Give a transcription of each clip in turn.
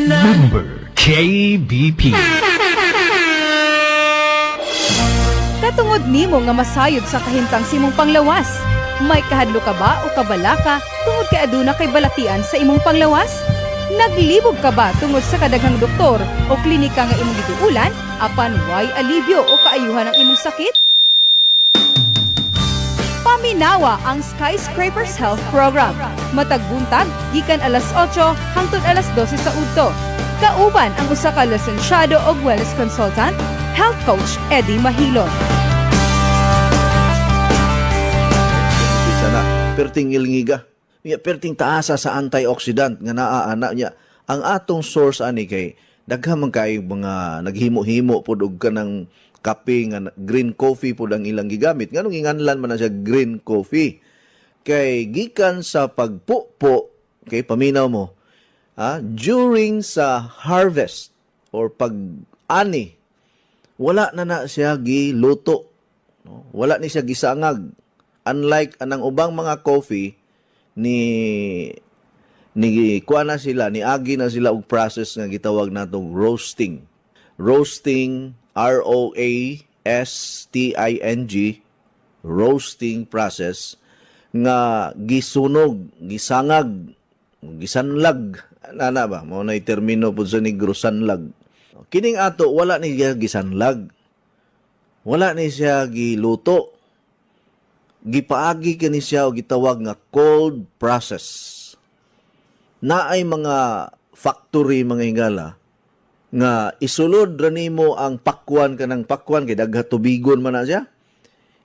Member KBP. Katungod nimo nga masayod sa kahimtang simong panglawas. May kahadlo ka ba o kabala ka tungod kay aduna kay balatian sa imong panglawas? Naglibog ka ba tungod sa kadaghang doktor o klinika nga imong gituulan apan way alibyo o kaayuhan ang imong sakit? Paminawa ang Skyscrapers Health Program. Matag buntag, gikan alas 8 hangtod alas 12 sa udto. Kauban ang usa ka lisensyado og wellness consultant, health coach Eddie Mahilon. Sana perting ilngiga. Ya perting taasa sa antioxidant nga naa niya. Ang atong source ani kay daghang man kay mga naghimo-himo pud og kanang kape nga green coffee pud ang ilang gigamit. Nganong inganlan man na siya green coffee. Kay gikan sa pagpupo kay paminaw mo during sa harvest or pag-ani wala na siya giluto. No? Wala ni siya gisangag. Unlike anang ubang mga coffee ni kuha na sila, ni agi na sila og process nga gitawag natong roasting. Roasting, R-O-A-S-T-I-N-G, roasting process nga gisunog, gisangag, gisanlag, ana ba? Mao na termino pud sa negro sanlag. Kining ato wala ni siya gisanlag. Wala ni siya giluto. Gipaagi kani siya og gitawag nga cold process. Naay mga factory mga hingala nga isulod ra nimo ang pakwan kanang pakwan kay dagha tubigon man na siya.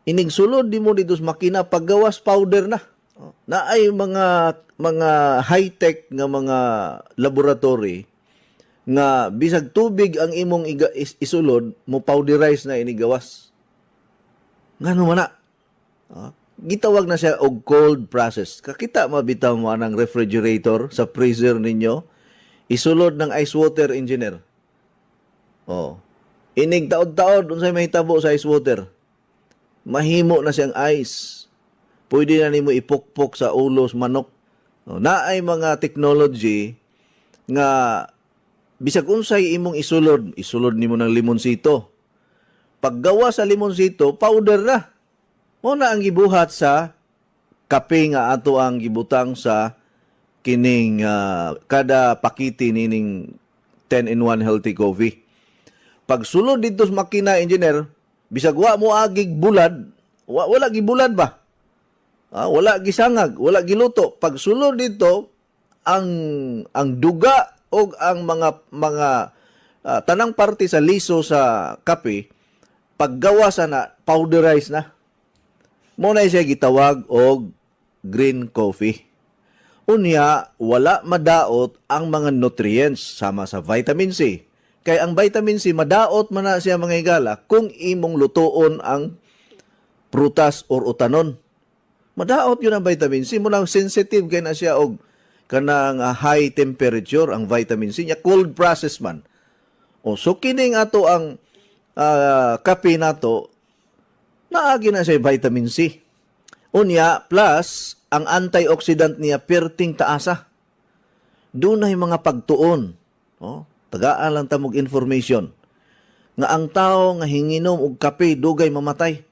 Inig sulod nimo dito sa makina paggawas powder na. Naay mga high-tech nga mga laboratory nga bisag tubig ang imong isulod mo powderize na inigawas. Ngano man na? Gitawag na siya og cold process. Kakita mabitaw mo anang refrigerator sa freezer ninyo, isulod ng ice water engineer. Inig taod-taod unsay mahitabo sa ice water. Mahimo na siyang ice. Pwede na nimo ipukpok sa ulos manok. Naay mga technology nga bisag unsay imong isulod nimo ng limonsito. Paggawa sa limonsito, powder na. Mo na ang gibuhat sa kape nga ato ang gibutang sa kining kada pakiti nining 10-in-1 healthy coffee. Pag sulod dito sa makina engineer, bisag wa mo agig bulad, wala gibulad ba? Wala gisangag, wala giluto. Pag sulod dito ang duga o ang mga tanang parte sa liso sa kape, paggawa sana powderize na. Mo na siya gitawag og green coffee. Unya, wala madaot ang mga nutrients sama sa vitamin C. Kay ang vitamin C, madaot man na siya mga higala kung imong lutoon ang prutas or utanon. Madaot yun ang vitamin C. Muna sensitive kay na siya og kanang high temperature ang vitamin C. Nya cold process man. So kining ato ang kape nato, naagi na siya vitamin C. Unya, plus, ang antioxidant niya perting taasa. Doon na yung mga pagtuon. Tagaan lang tamog information. Nga ang tao nga hinginom og kape, dugay mamatay.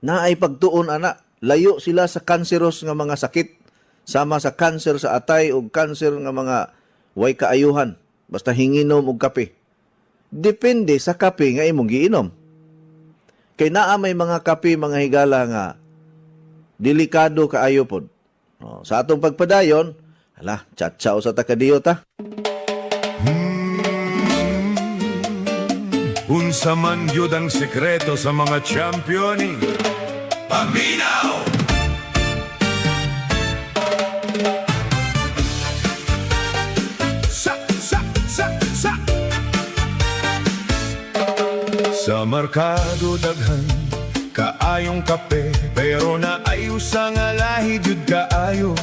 Naay pagtuon, ana. Layo sila sa kanseros nga mga sakit. Sama sa kanser sa atay o kanser nga mga way kaayuhan. Basta hinginom og kape. Depende sa kape nga imong giinom. Kay naa may mga kape, mga higala nga delikado kaayo pod. Sa atong pagpadayon, tsatsao sa takadiyo ta. Unsa man yun ang sekreto sa mga championi? Paminaw! Sa merkado daghan kaayong kape, pero naayo sa nga lahi jud kaayo.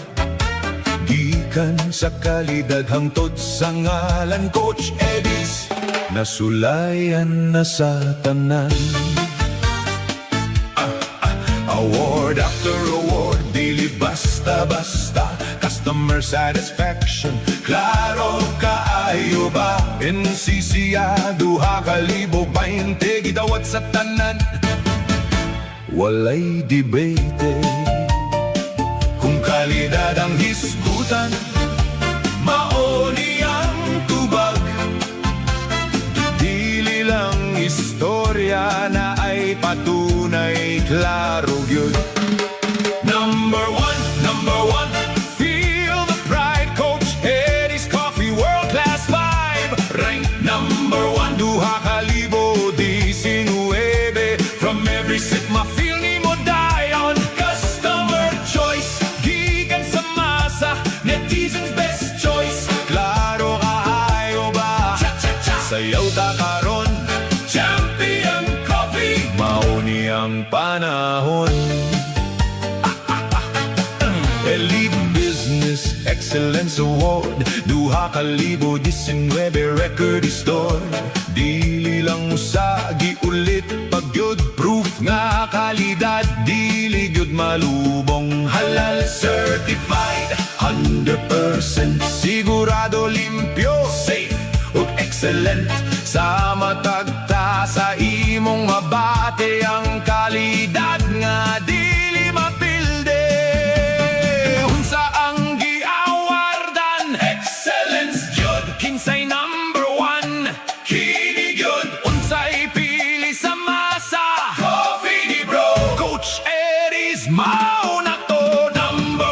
Gikan sa kalidad hangtod sa ngalan Coach Eddie's, nasulayan na sa tanan. Award Award after award, dili basta-basta. Customer satisfaction, klaro kaayo ba? NCCA, duha ka libo 20, gidawat sa tanan. Walay debate kung kalidad ang hisgutan, maoni ang tubag. Dili lang istorya na ay patunay, klaro gyud. Number one, feel the pride. Coach Eddie's Coffee, world class vibe. Rank number one, duha ka libo 19. From every sip ma-feel ni mo dayon. Customer choice, gikan sa masa, netizens best choice. Klaro kaayo ba? Cha-cha-cha, sayaw ta karon. Champion Coffee, mauni ang panahon. Elite Business Excellence Award, duha ka libo 19, record store. Dili lang usa, giulit pagyud, proof nga kalidad, dili gyud malubong. Halal certified, 100% sigurado, limpyo, safe ug excellent. Sa matagta sa imong mabate ang kalidad nga dili mapilde. Unsa ang giawardan? Excellence jud, kinsay number one. Kini gyud, unsay pili sa masa. Coffee ni bro, Coach Eddie's mao na to. Number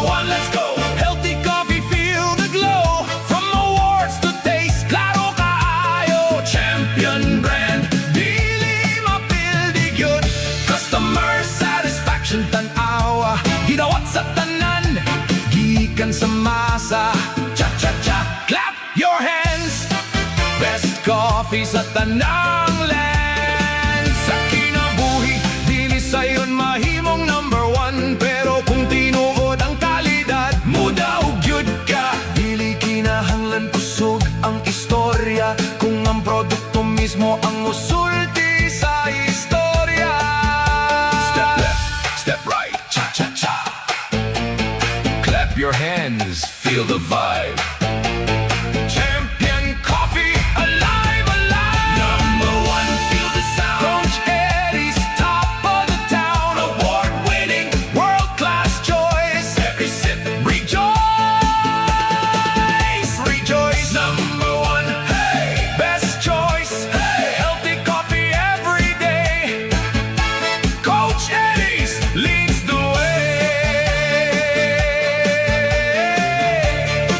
one, let's go. Healthy coffee, feel the glow. From awards to taste, klaro kaayo. Champion brand, dili mapildi gyud. Customer satisfaction tan-awa, gidawat sa tanan, gikan sa masa. Cha-cha-cha, clap your hands. Best coffee sa tanang land. Sa kinabuhi, dili sayon mahimong number one. Pero kung tinuod ang kalidad, muda ug gyud ka. Dili kinahanglan kusog ang istorya, kung ang produkto mismo ang usulti sa istorya. Step left, step right, cha-cha-cha. Clap your hands, feel the vibe. Champion Coffee, alive, alive. Number one, feel the sound. Coach Eddie's top of the town. Award-winning, world-class choice. Every sip, rejoice, rejoice. Number one, hey, best choice. Hey, healthy coffee every day. Coach Eddie's leads the way.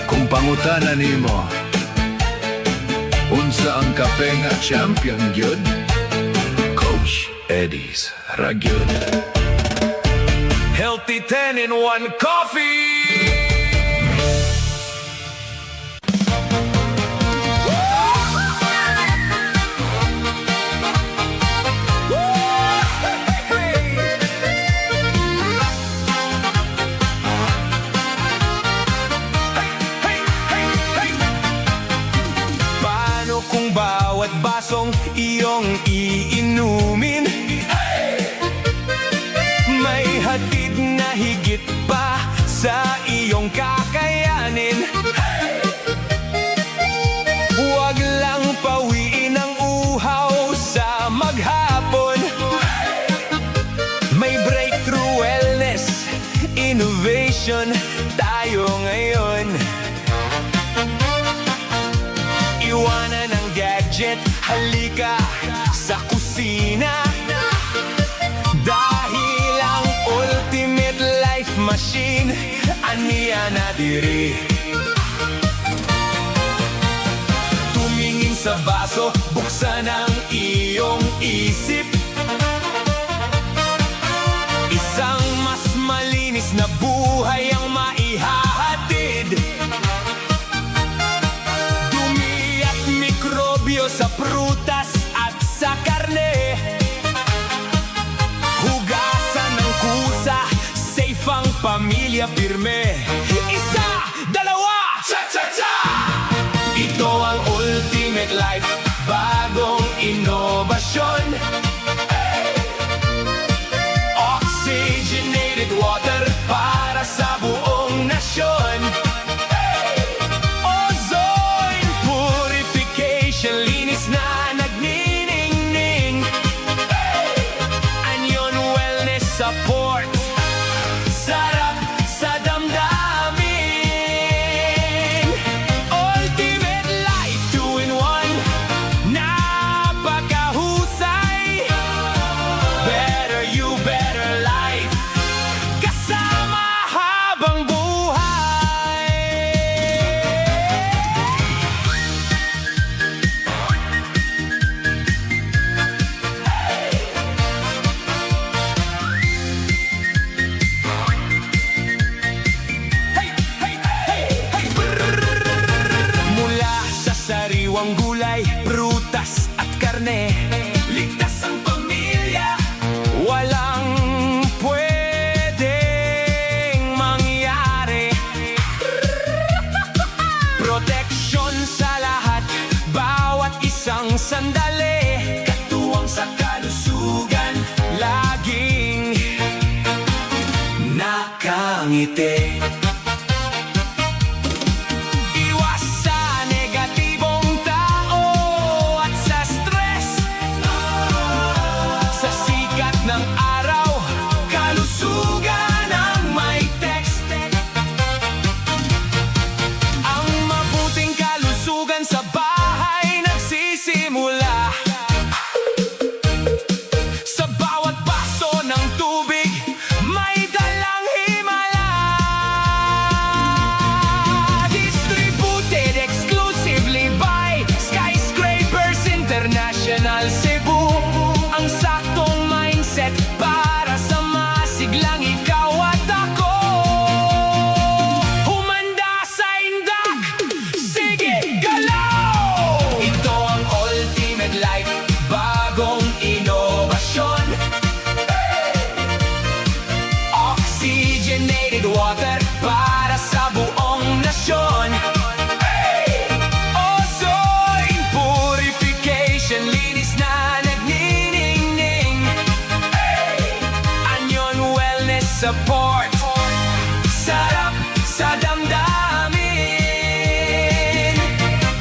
Kung pangutana nimo, unsa ang kape nga champion gyud? Coach Eddie's ra gyud. Healthy 10 in 1 coffee. Paano kung bawat basong iyong iinumin may hatid na higit pa sa iyong kakayanin? Huwag lang pawiin ang uhaw sa maghapon. May breakthrough wellness innovation tayo ngayon. Iwanan ang gadget, halika sa kusina. Dahil ang ultimate life machine, aniya na diri. Tumingin sa baso, buksan ang iyong isip. Isang mas malinis na buhay ang maihahatid. Dumi at mikrobyo sa prutas at sa karne. Hugasan ng kusa, safe ang pamilya pirme. Isa, dalawa, cha-cha-cha! Ito ang ultimate life, bagong inobasyon. Oxy ngiti. Iwas sa negatibong tao at sa stress. Sa sikat ng araw, kalusugan ang may text. Ang mabuting kalusugan sa bahay nagsisimula sa bawat baso ng tubig, may dalang himala. Distributed exclusively by Skyscrapers International Cebu. Ang saktong mindset para sa masiglang ikaw at ako. Humanda sa indak, sige, galaw! Ito ang Ultimate Life, bagong inobasyon. Oxygenated water para sa buong nasyon. Ozone purification, linis na nagniningning. Anyon wellness support, sarap sa damdamin.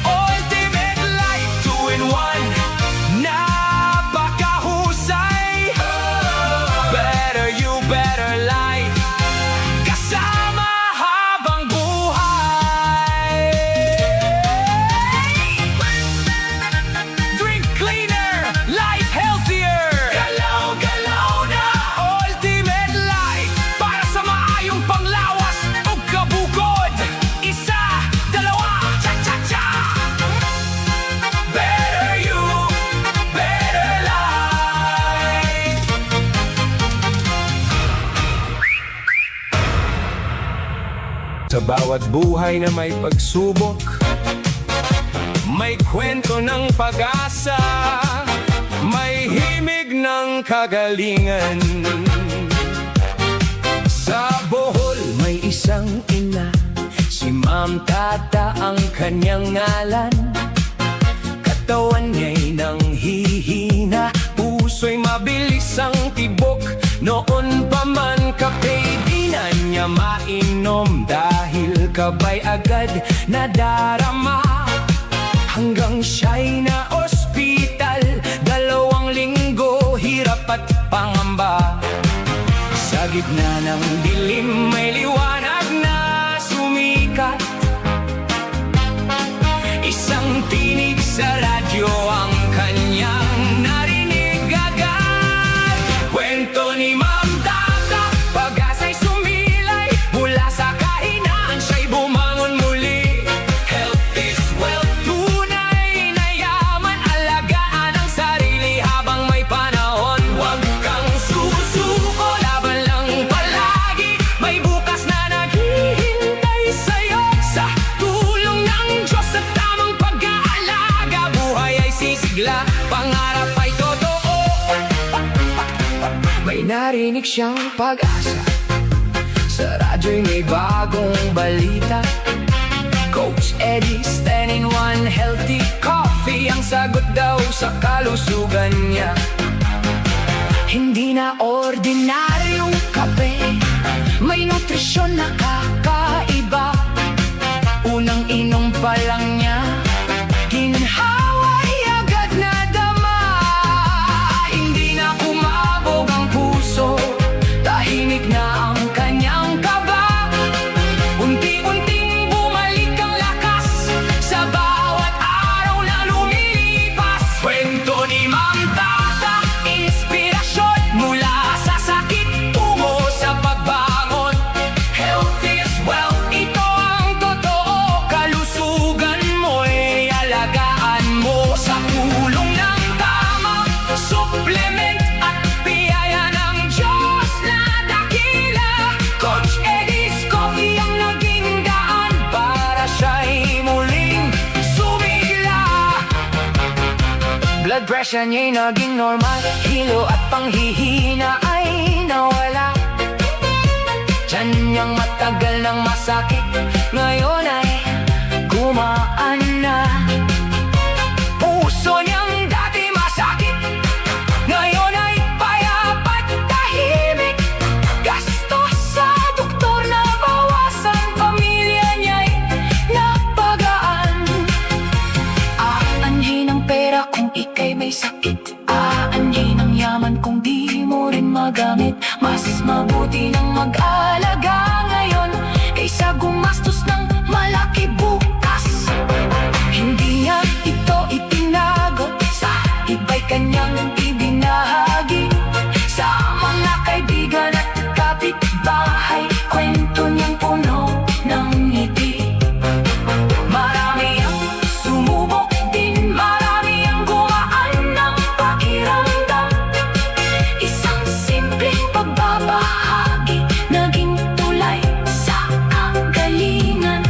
Ultimate Life 2-in-1, napakahusay. Better you, better life, kasama habang buhay. Drink cleaner, life healthier. Galaw, galaw na. Ultimate Life, para sa maayong panglawas o kabukod. Isa, dalawa, cha-cha-cha. Better you, better life. Sa bawat buhay na may pagsubok, may kwento ng pag-asa, may himig ng kagalingan. Sa Bohol may isang ina, si Ma'am Tata ang kanyang ngalan. Katawan niya'y nanghihina, puso'y mabilis ang tibok. Noon pa man kape di na niya mainom, dahil kabay agad nadarama. Hanggang siya'y na ospital, 2 linggo hirap at pangamba. Sa gitna ng dilim may liwanag na sumikat. Isang tinig sa radyo ang kanyang narinig agad. Kwento ni Ma'am Tata, pag-asa'y sumilay, mula sa kahinaan siya'y bumangon muli. Health is wealth, tunay na yaman, alagaan ang sarili habang may panahon. Huwag kang susuko, laban lang palagi, may bukas na naghihintay sa'yo. Sa tulong ng Diyos at tamang pag-aalaga, buhay ay sisigla, pangarap ay totoo. May narinig siyang pag-asa, sa radyo'y may bagong balita. Coach Eddie's 10-in-1 healthy coffee, ang sagot daw sa kalusugan niya. Hindi na ordinaryong kape, may nutrisyon na kakaiba. Unang inom pa lang niya, ginhawa'y agad na dama. Hindi na kumabog ang puso, tahimik na ang kanyang kaba. Unti-unting bumalik ang lakas sa bawat araw na lumilipas. Kwento ni Ma'am Tata, inspirasyon mula sa sakit tungo sa pagbangon. Health is wealth, ito ang totoo. Kalusugan mo'y alagaan mo sa tulong ng tamang supplement at biyaya ng Diyos na dakila. Coach Eddie's Coffee ang naging daan para siya'y muling sumigla. Blood pressure niya'y naging normal, hilo at panghihina ay nawala. Tiyan niyang matagal nang masakit, ngayon ay gumaan na. Puso niyang dati masakit, ngayon ay payapa at tahimik. Gasto sa doktor na naman kung di mo rin magamit. Mas mabuti nang mag-alaga ngayon kaysa gumastos ng malaki bukas. Hindi niya ito itinago, sa iba'y kanyang ibinahagi. Sa mga kaibigan at kapitbahay, kwento niyang puno ng ngiti. Marami ang sumubok din, marami ang gumaan ng pakiramdam. Isang simpleng pagbabahagi, naging tulay sa kagalingan.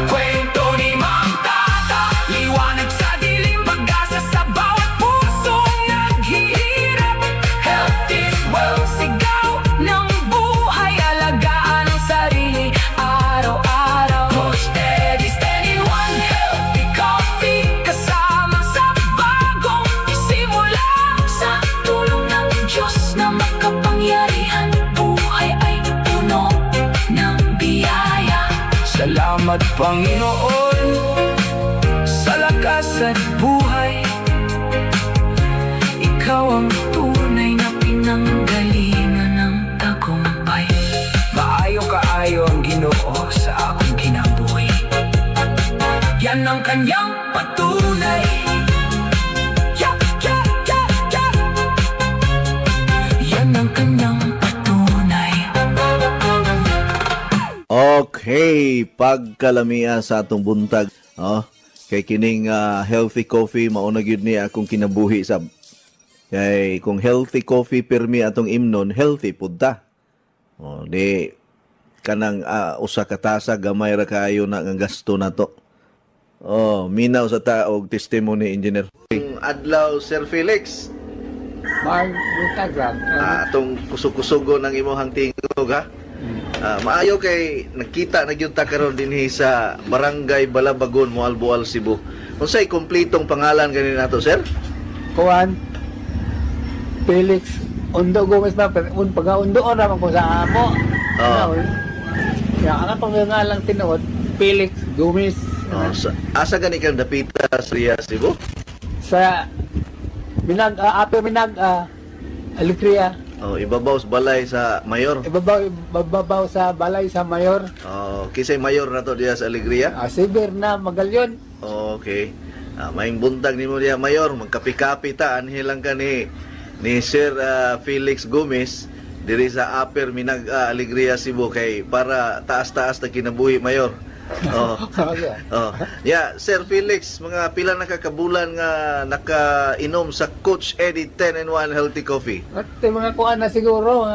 Kwento ni Mang Tata, liwanag sa dilim, pag-asa sa bawat pusong naghihirap. Health is wealth, sigaw ng buhay, alagaan ang sarili araw-araw. Coach Eddie's 10-in-1 Healthy Coffee, kasama sa bagong simula. Sa tulong ng Diyos na makapangyarihan, buhay ay puno ng biyaya. Salamat Panginoon sa lakas at buhay. Ikaw ang tunay na pinanggalingan ng tagumpay. Maayo-kaayo ang Ginoo sa akong kinabuhi. Yan ang kanyang patunay. Yeah, yeah, yeah, yeah. Yan ang kanyang patunay. Okay, pagkalamian sa atong buntag. Kay kining healthy coffee mauna gyud ni akong kinabuhi sab. Kay kung healthy coffee permi atong imnon, healthy pud ta. Di kanang usa ka tasa gamay ra kaayo na ang gasto nato. Minaw sa taog testimony engineer. Adlaw Sir Felix. Atong kusog-kusugo ng imong tingog ha. Maayo kay nakita na gyud ta karon dinhi sa Barangay Balabagon, Moalboal, Cebu. Unsay kumpletong pangalan ganin nato, sir? Kuan Felix Undo Gomez ba pag-undoon naman ko sa amo. Ya ang pangalan tinuod Felix Gomez. Asa gani kang dapita sa Cebu? Sa Alegria. Ibabaw sa balay sa Mayor. Ibabaw sa balay sa Mayor. Kisay Mayor na to diya sa Alegria? Sibir na Magalyon. Okay. Maing buntag nimo diya Mayor, magkapi-kapi ta anhi lang ka ni Sir Felix Gomez diri sa Upper Minag Alegria, Cebu kay para taas-taas na kinabuhi Mayor. Sir Felix, mga pila na kakabulan nga nakainom sa Coach Eddie 10-in-1 Healthy Coffee? At mga kuan na siguro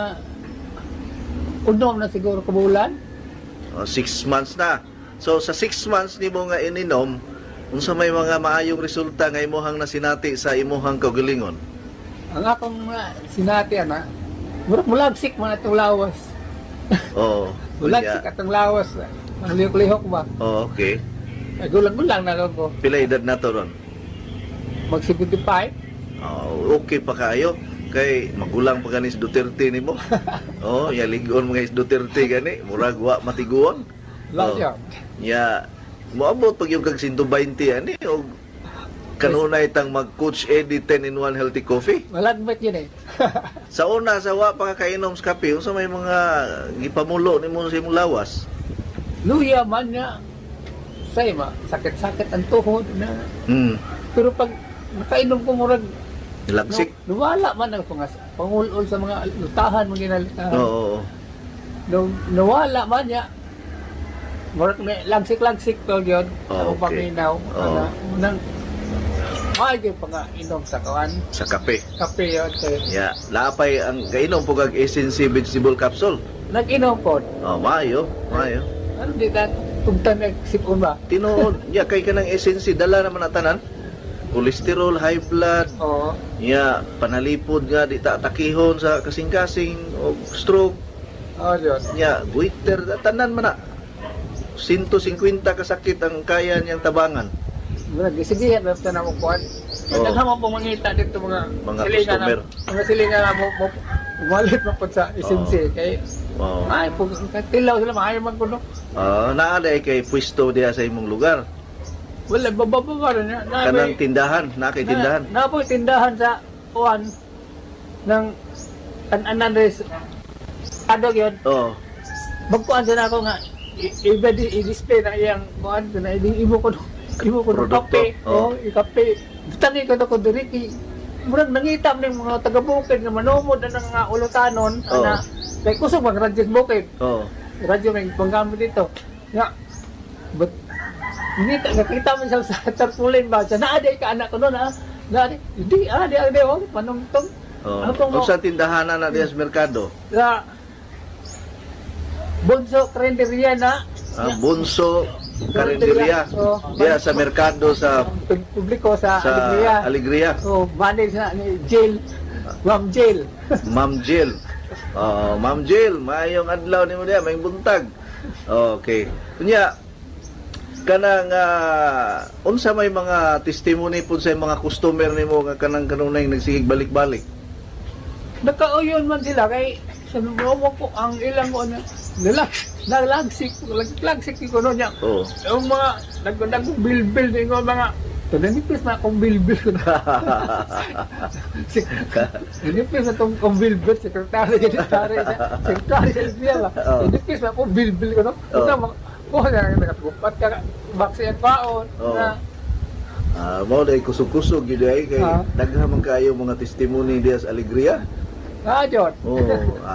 unom na siguro kabulan. 6 months na. So sa 6 months nimo nga ininom, unsa may mga maayong resulta nga imuhang nasinati sa imuhang kaugalingon? Ang akong sinati mulagsik man atong lawas. Mulagsik atong lawas. Ang lihok-lihok ba? Okay. Gulang-gulang na ron ko. Pila edad na to ron? Mag-75. Okay pa kayo. Kay magulang pa ganis Duterte nimo. Ligon mga is Duterte gani. Murag wa matiguan. Layo. Moabot pag yung kag 120 ani o kanunay tang mag-Coach Eddie 10-in-1 Healthy Coffee. Malagbat yun Sa una, sa wa pa kakainom sa kape, unsa may mga gipamulo nimo sa imong lawas? Luya man niya. Say sakit-sakit ang tuhod na. Pero pag nakainom ko murag Lagsik? Nawala man ang pangulol sa mga lutahan, mga ginalitahan. Nawala man niya. Murag lagsik-lagsik to yun. Ang paminaw. Ay, pa nga inom sa kawan. Sa kape? Kape yun. Lapay ang kainom po kag Essence Vegetable Capsule? Nag-inom po. Mayo. Ano di na tugtan nagsipon ba? Tinuod, kay kanang Essence, dala naman na tanan. Cholesterol, high blood. Panalipod nga, di takihon sa kasing-kasing, o stroke. Diyos. Goiter, tanan man na. 150 kasakit ang kaya niyang tabangan. Nagisigihan na ito na mo kuhan. Naghamang pong mangita dito mga customer. Mga silingan na mo umalit mo po sa isinsi. Ay, tilaw sila, maayaw man ko no. Naaday kay pwesto diya sa imong lugar. Wala, bababa rin niya. Kanang tindahan, nakay tindahan. Na po tindahan sa kuhan, ng Andres adog yun. Oh. Magkuhan sa ako nga i-display na iyang kuhan ko na imo ko ng Produkto. kape. Oh. Ikape. Tangi ko na ko diriki. Murag nangitam ng mga taga-bukid nga manumod na nga ulutanon Oh. na kay kusog mag-radyo sa bukid. Oh. Radyo may panggamit dito. Nga, but nakita mo siya sa tarpaulin ba? Sa naaday ka anak ko noon ha? Naaday, hindi, adi, oh, panungtong. Oh. Ano tong Kung sa tindahanan na diya sa merkado. sa Bunso Karinderya na Bunso Karinderya. Oh, Diya sa merkado sa publiko sa sa Alegria. Alegria. Oh, manage na ni Jail. Ma'am Jail. Ma'am Jill. Oh, Ma'am Jill, maayong adlaw nimo diya, may buntag. Okay. Kunya kanang unsa may mga testimony pud sa mga customer nimo nga kanang kanunay nagsigig balik-balik. Nagkauyon man sila kay sa mo ko ang ilang ko na naglagsik ko no niya. Oh. Yung mga nagbilbil din ko mga nipis na akong bilbil ko na. Nipis na itong kong bilbil, sekretary sa Ilvia ba? Oh. Nipis na akong bilbil ko no. Oh. Kung na nakatupat ka, baksi ang paon. Oh. Na, Mao day kusog-kusog gyud ay kay daghan man kayo mga testimony diya sa Alegria. John. Oh,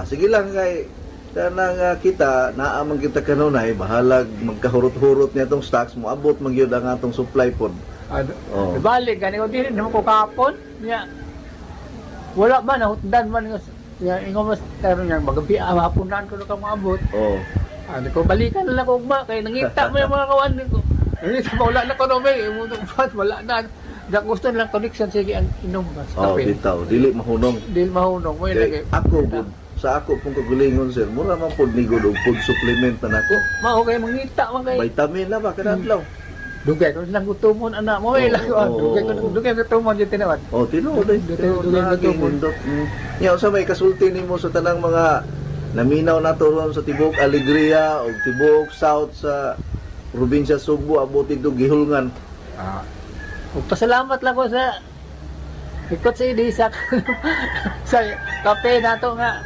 sige lang kay kanang kita naa man kita kanunay bahalag magkahurot-hurot niya tong stocks mo abot man gyud ang atong supply pod. Oh. Balik, gani ko dili naman ko kapon. Niya, wala man, nahutdan man. Niya, ingo mas, pero niya, magabi, hapunan ko na ka maabot. Oh. Ano ko, balikan na lang ko ba, kaya nangita mo yung mga kawan ko. Nangita pa, wala na ko na may, wala na. Gusto lang connection, sige, ang inom ba, sa Oh, kape. bitaw, dili mahunong. Dili mahunong, mo yun Kay lagi. ako pod sa ako pong kagalingon sir, mura man pod ni og food supplement na nako. Mao kay mangita, man kay. Vitamin na ba kada adlaw? Dugay ko lang gutumon, anak mo, may lang ko. Dugay ko gutumon, dito tinawad. Oh, tinuod ay. Dugay gutumon. Nya sa may kasulti nimo sa tanang mga naminaw nato ron sa Tibok Alegria o Tibok South sa probinsya Sugbo abot ito gihulngan. Pasalamat lang ko sa ikot sa Idisa sa kape nato nga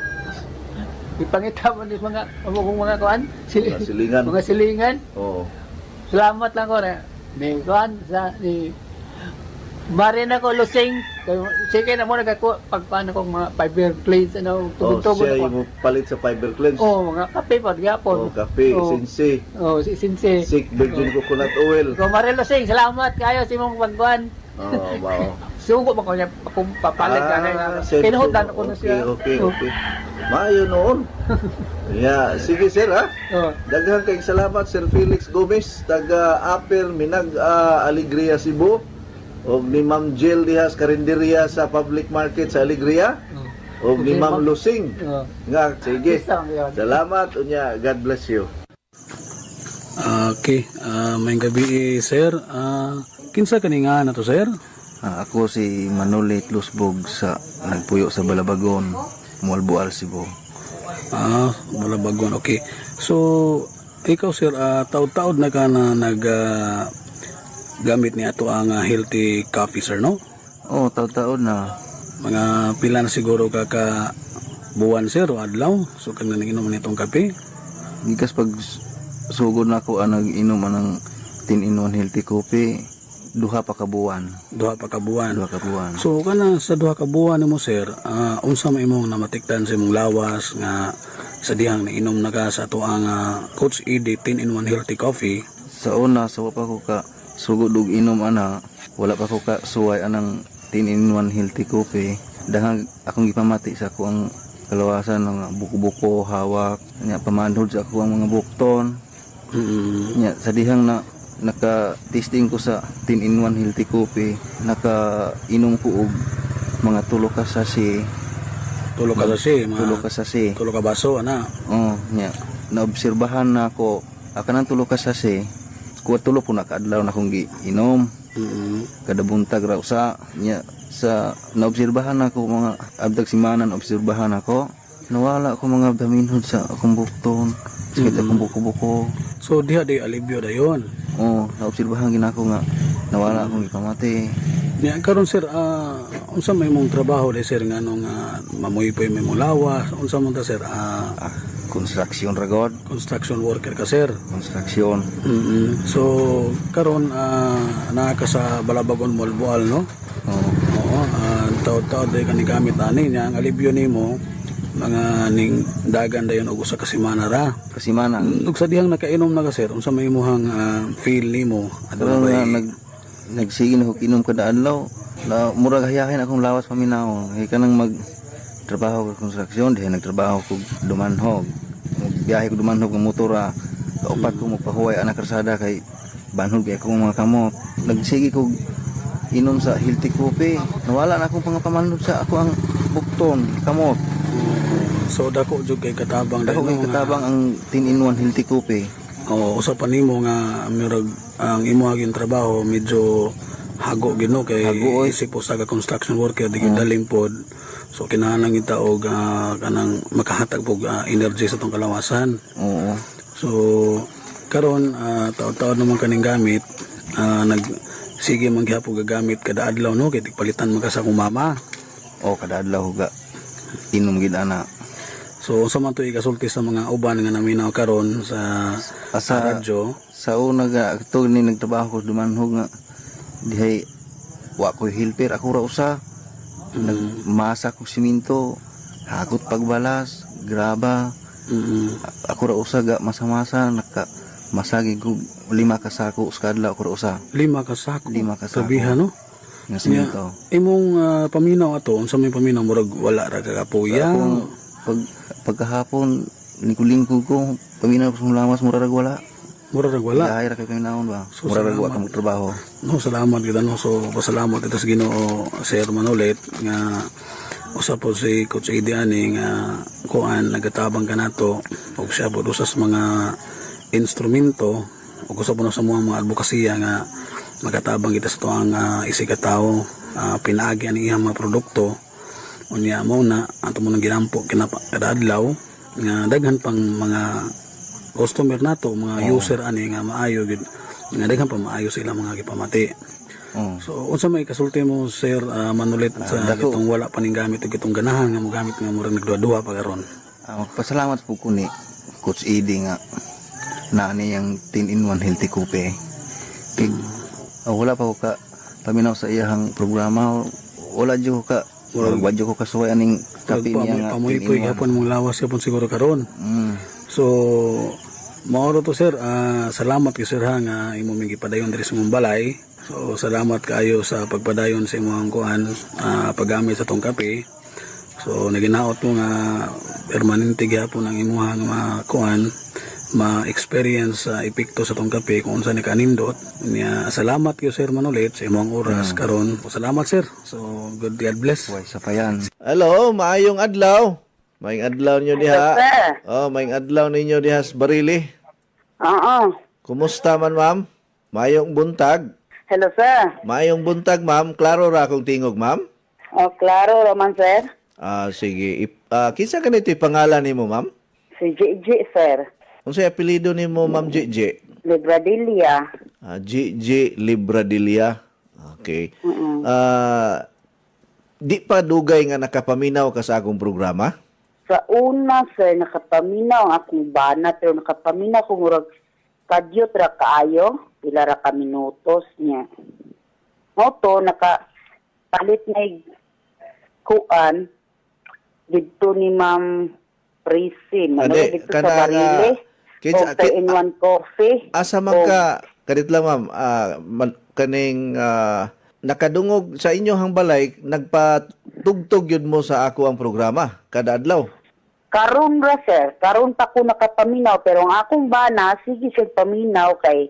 ipangita mo ni mga mga kuan Mga silingan. mga silingan. Oh. Salamat lang ko na ni kuan sa ni Marin ako lusing sige na mo nagako pagpaano kong mga fiber plates ano Oh, tubog-tubog siya ako. yung palit sa fiber cleanse. Oh, mga kape pa gyapon. Oh, kape, sinsi, Oh, si sinse. sick virgin coconut oil. Ko Marin lusing, salamat kayo sa imong pagkuan. Oh, wow. Sugo ba ko niya kung papalit ka na pinuhutan ko na siya. Okay. Maayo noon. Yeah, sige sir ha. Oh. Daghang kayong salamat Sir Felix Gomez, taga Upper Minag Alegria Cebu. O ni Ma'am Jill Diaz Karinderya sa public market sa Alegria. O ni Ma'am Lusing. Oh. Nga, sige. Isang yun. Salamat unya. God bless you. Okay, may gabi sir. Kinsa kani nga na to sir? Ako si Manolit Lusbog sa nagpuyo sa Balabagon, Mualbual, Cebu. Balabagon. Okay. So, ikaw sir, taod-taod na ka na gamit ni ato ang healthy coffee sir, no? Oh, taon-taon na. Mga pila na siguro ka buwan sir o adlaw. So, kang nanginom nitong kape. Gikas pag sugod na ako nag-inom ng 10-in-1 healthy coffee, duha pa ka buwan. Duha pa ka buwan. So, So, kana sa duha ka buwan nimo sir, unsa may imong namatikdan sa imong lawas nga sa dihang nainom na ka sa ato ang Coach ED 10-in-1 healthy coffee. sa una, sa pa ko ka sugod og inom wala pa ko ka suway anang 10-in-1 healthy coffee. Dahang akong gipamati sa ako ang kalawasan ng buko-buko, hawak, nya pamanhod sa ako ang mga bukton. Nya sa dihang na naka-testing ko sa 10-in-1 healthy coffee, naka-inom ko og mga tulo ka sachet. Tulo ka sasi, tulo ka baso ana. Oh, nya naobserbahan na ako kanang tulo ka sachet. Kuha tulo po nakaadlaw na akong giinom. Kada buntag raw sa nya sa naobserbahan ako mga abdag simanan obserbahan ako. Nawala ako mga abdaminhod sa akong bukton. Sakit akong buko-buko. So diha day alibyo dayon. Oh, naobserbahan gina ako nga nawala akong ipamati. Nya karon sir, unsa may mong trabaho di sir nganong mamoy pa may mong lawas, unsa man ta sir? Construction ragod, Construction worker ka sir. construction. So karon naa ka sa Balabagon Malboal no? Oo. Oo, taod-taod day kani gamit ani nya ang alibyo nimo mga ning dagan dayon og usa ka semana ra. Kasi mana, Ug sa dihang nakainom na ka sir, unsa may imong feel nimo? pero nagsige na ko inom kada adlaw. Na murag hayahin akong lawas paminaw. Hay kanang trabaho ka construction, dihay nagtrabaho ko dumanhog. Biyahe ko dumanhog ng motora. Kaupat ko magpahuway anak karsada kay banhog kay akong mga kamot. Nagsige ko inom sa healthy coffee. Nawala na akong pangapamanod sa ako ang bukton, kamot. So dako jud kay katabang Dako kay katabang ang 10-in-1 healthy coffee. Oo, usa pa nimo nga murag ang imo aging trabaho medyo hago gino kay Hago, oy. isip usa ka construction worker di daling pod. So kinahanglan kita og kanang makahatag og energy sa tong kalawasan. Oo. So karon taon-taon naman kaning gamit sige man gyapon gagamit kada adlaw no kay tigpalitan man ka sa akong mama. O kada adlaw ga inom gid ana. So unsa man to ikasulti sa mga uban nga naminaw karon sa radyo? Sa una ga ito ni nagtrabaho ko dumanhog nga dihay wa ko helper ako ra usa. Nagmasa ko siminto, hagot pagbalas, graba. Ako ra usa ga masa-masa naka masagi ko 5 ka sako sa kadlaw ako ra usa. 5 ka sako. 5 ka sako. Sabihan no? Nga siminto. Imong paminaw ato unsa may paminaw murag wala ra ka kapuya. Pagkahapon lingkod ko paminaw ko sa lawas mura rag wala. Mura ra wala. Yahay ra kay paminawon ba. So, Mura rag wa salamat. ka magtrabaho. No, salamat kita no. So pasalamat ito sa Ginoo Sir Manolet nga usa po si Coach Eddie ani nga kuan nagatabang kanato og siya po usa sa mga instrumento ug usa po na sa mga advokasya nga magatabang kita sa tuang isig ka tawo pinaagi ani iyang mga produkto unya mo na ato mo nang ginampo kada adlaw nga daghan pang mga customer nato mga user ani nga maayo gid nga daghan pa maayo sila mga gipamati. So unsa may kasulti mo Sir Manolet sa gitong wala pa ning gamit ug gitong ganahan nga mo gamit nga murag nagduha-duha pa karon? Magpasalamat po ko ni Coach Eddie nga na niyang 10-in-1 healthy coffee. Kay wala pa ko ka paminaw sa iyang programa, wala jud ko ka wala jud ko kasuway aning kape niya nga pamoy po 10-in-1. gyapon mong lawas gyapon siguro karon. So maoro to Sir, salamat kay Sir ha nga imo mig ipadayon diri sa imong balay. So salamat kaayo sa pagpadayon sa imong kuan paggamit sa tong kape. So naginaot mo nga permanente gyapon ang imong mga kuan ma-experience sa epekto sa tong kape kung unsa ni kanindot. Nya salamat kay Sir Manolet sa imong oras karon. Salamat Sir. So God bless. Way sa payan. Hello, maayong adlaw. Maayong adlaw ninyo diha. Oh, maayong adlaw ninyo diha sa Barili. Oo. Kumusta man, ma'am? Maayong buntag. Hello, sir. Maayong buntag, ma'am. Klaro ra akong tingog, ma'am. O, klaro, Roman, sir. Sige. Kinsa ganito yung pangalan nimo, ma'am? Si Gigi, sir. Unsay apelyido nimo, ma'am Gigi? Libradilia. Gigi Libradilia. Okay. Di pa dugay nga nakapaminaw ka sa akong programa? Sa una, sir, nakapaminaw ang akong bana, pero nakapaminaw ko murag kadyot ra kaayo, pila ra ka minutos niya. Moto, nakapalit na kuan, dito ni Ma'am Prissy. Manalo dito sa Barili. O 10-in-1 coffee. Asa man ka, kadit lang ma'am, kaning nakadungog sa inyong balay, nagpatugtog yun mo sa ako ang programa, kada adlaw. Karon ra, sir. Karon pa ko nakapaminaw, pero ang akong bana, sige siya paminaw kay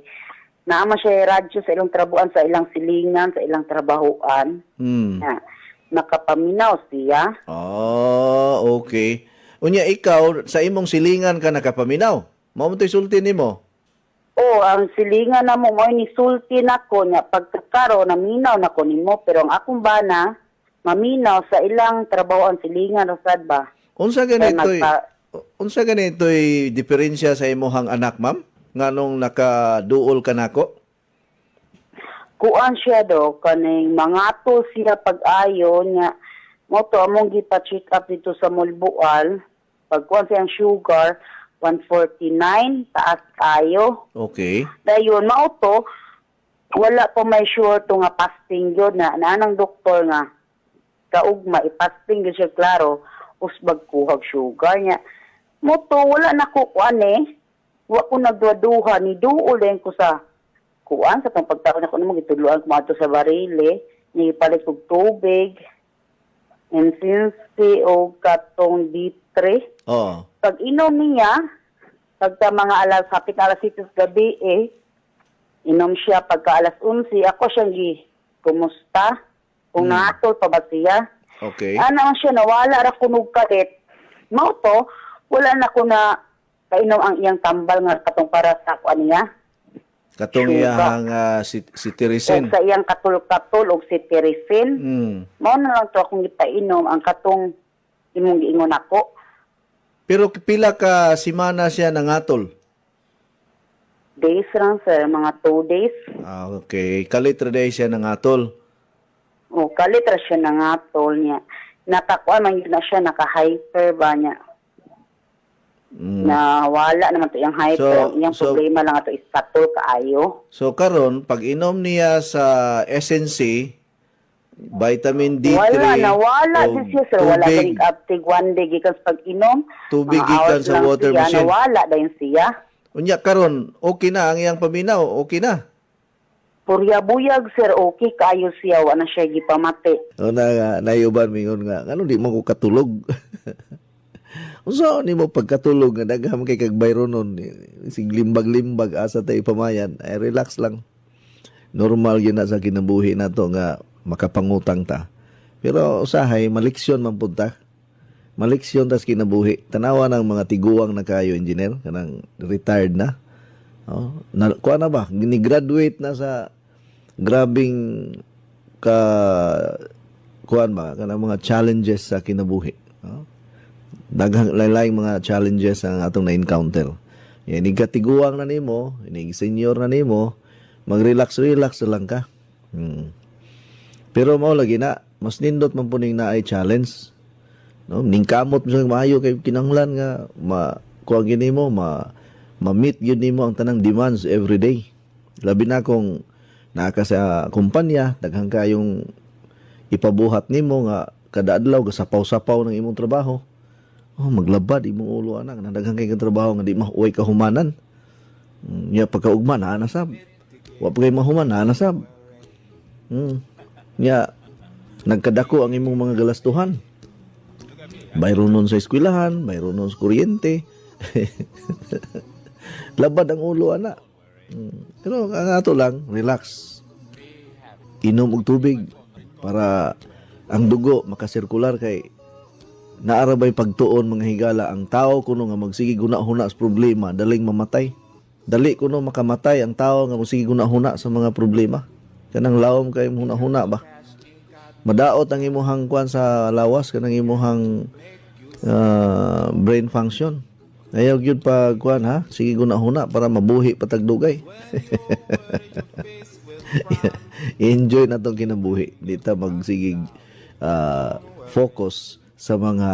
naama siya radyo sa ilang trabuan, sa ilang silingan, sa ilang trabahoan. Nakapaminaw siya. Oh, okay. Unya ikaw, sa imong silingan ka nakapaminaw. Mao mo to'y sulti nimo. Oh, ang silingan na mo, ni sulti na ko niya. Pagkakaro, naminaw na ko nimo, pero ang akong bana, maminaw sa ilang trabahoan, silingan, rasad ba? Unsa ganito'y diferensya sa imuhang anak, ma'am? Nganong nakaduol ka nako? kuan siya do kaning mangato siya pag-ayo niya mo to among gipa-check up dito sa Mulbual pagkuan siyang sugar 149 taas kayo Okay. dayon mao to wala pa may sure to nga fasting yun na anang doktor nga kaugma ipasting gyud siya klaro usbag kuhag sugar niya mo to wala na ko kuan wa ko nagduduha ni duol din ko sa kuan sa pagtaon ako namo gitudloan ko ato sa barile ni palit og tubig and since o katong D3 Oh. pag inom niya pagka mga alas hapit na alas 7 gabi inom siya pagka alas 11 ako siyang kumusta kung naatol pa ba siya Okay. ano siya nawala ra kunog kalit mao to wala na ko na kainom ang iyang tambal nga katong para sa kuan niya Katong Suga. iyang si o Teresen. sa iyang katul-katul og cetirizine Hmm. mao na lang to akong ipainom ang katong imong giingon ako Pero pila ka semana siya nangatol? days lang sir mga 2 days Ah, okay. Kalitra day siya nangatol. o kalit ra siya nangatol niya nakakuan man yun na siya naka-hyper ba niya na wala naman to yung hyper So- ang iyang so- problema lang ato is katol kaayo So karon pag inom niya sa SNC, vitamin D3, wala o din siya sir wala tubig, din uptig one day gikan sa pag-inom Tubig mga gikan hours sa lang water siya, machine. nawala dayon siya Unya karon okay na ang iyang paminaw, okay na. Purya-buyag sir okay kaayo siya wa na siya gipamati O na nayuban mingon nga, ano di mo ko katulog. Unsa ni mo pagkatulog nga dagham kay kag bayronon sig limbag-limbag asa tay pamayan, ay relax lang. Normal yun na sa kinabuhi nato nga makapangutang ta. Pero usahay maliksyon man pud ta. Maliksyon tas kinabuhi. Tanawa ng mga tiguang na kayo engineer kanang retired na. Oh, na kuha na ba? Ni-graduate na sa grabing ka kuan ba kanang mga challenges sa kinabuhi. Oh? Daghang lain-laing mga challenges ang atong na-encounter. Yan, igatiguang na nimo, inig senior na nimo, mag-relax-relax na lang ka. Pero mao lagi na, mas nindot man puning na ay challenge. No, ningkamot mo sa maayo kay kinahanglan nga kuha gini mo, ma-meet yun nimo ang tanang demands every day. Labi na kung naka sa kumpanya, daghang kayong ipabuhat nimo nga kada adlaw gasapaw-sapaw ng imong trabaho. Oh, maglabad imong ulo anak nadaghang kay trabaho nga di mauwi ka humanan. Nya pagkaugma na nasab. Wa pa kay mahuman na nasab. Nya nagkadako ang imong mga galastuhan. Bayron nun sa eskwelahan, bayron nun sa kuryente. Labad ang ulo ana. Pero ang ato lang, relax. Inom og tubig para ang dugo makasirkular kay naarabay pagtuon mga higala ang tao kuno nga magsige guna-huna sa problema daling mamatay. Dali kuno makamatay ang tao nga magsige guna-huna sa mga problema. Kanang lawom kay huna-huna ba? Madaot ang imuhang kuan sa lawas kanang imuhang brain function. Ayaw gyud pa kuan ha, sige guna-huna para mabuhi patagdugay. Enjoy na tong kinabuhi. Dita magsigig focus sa mga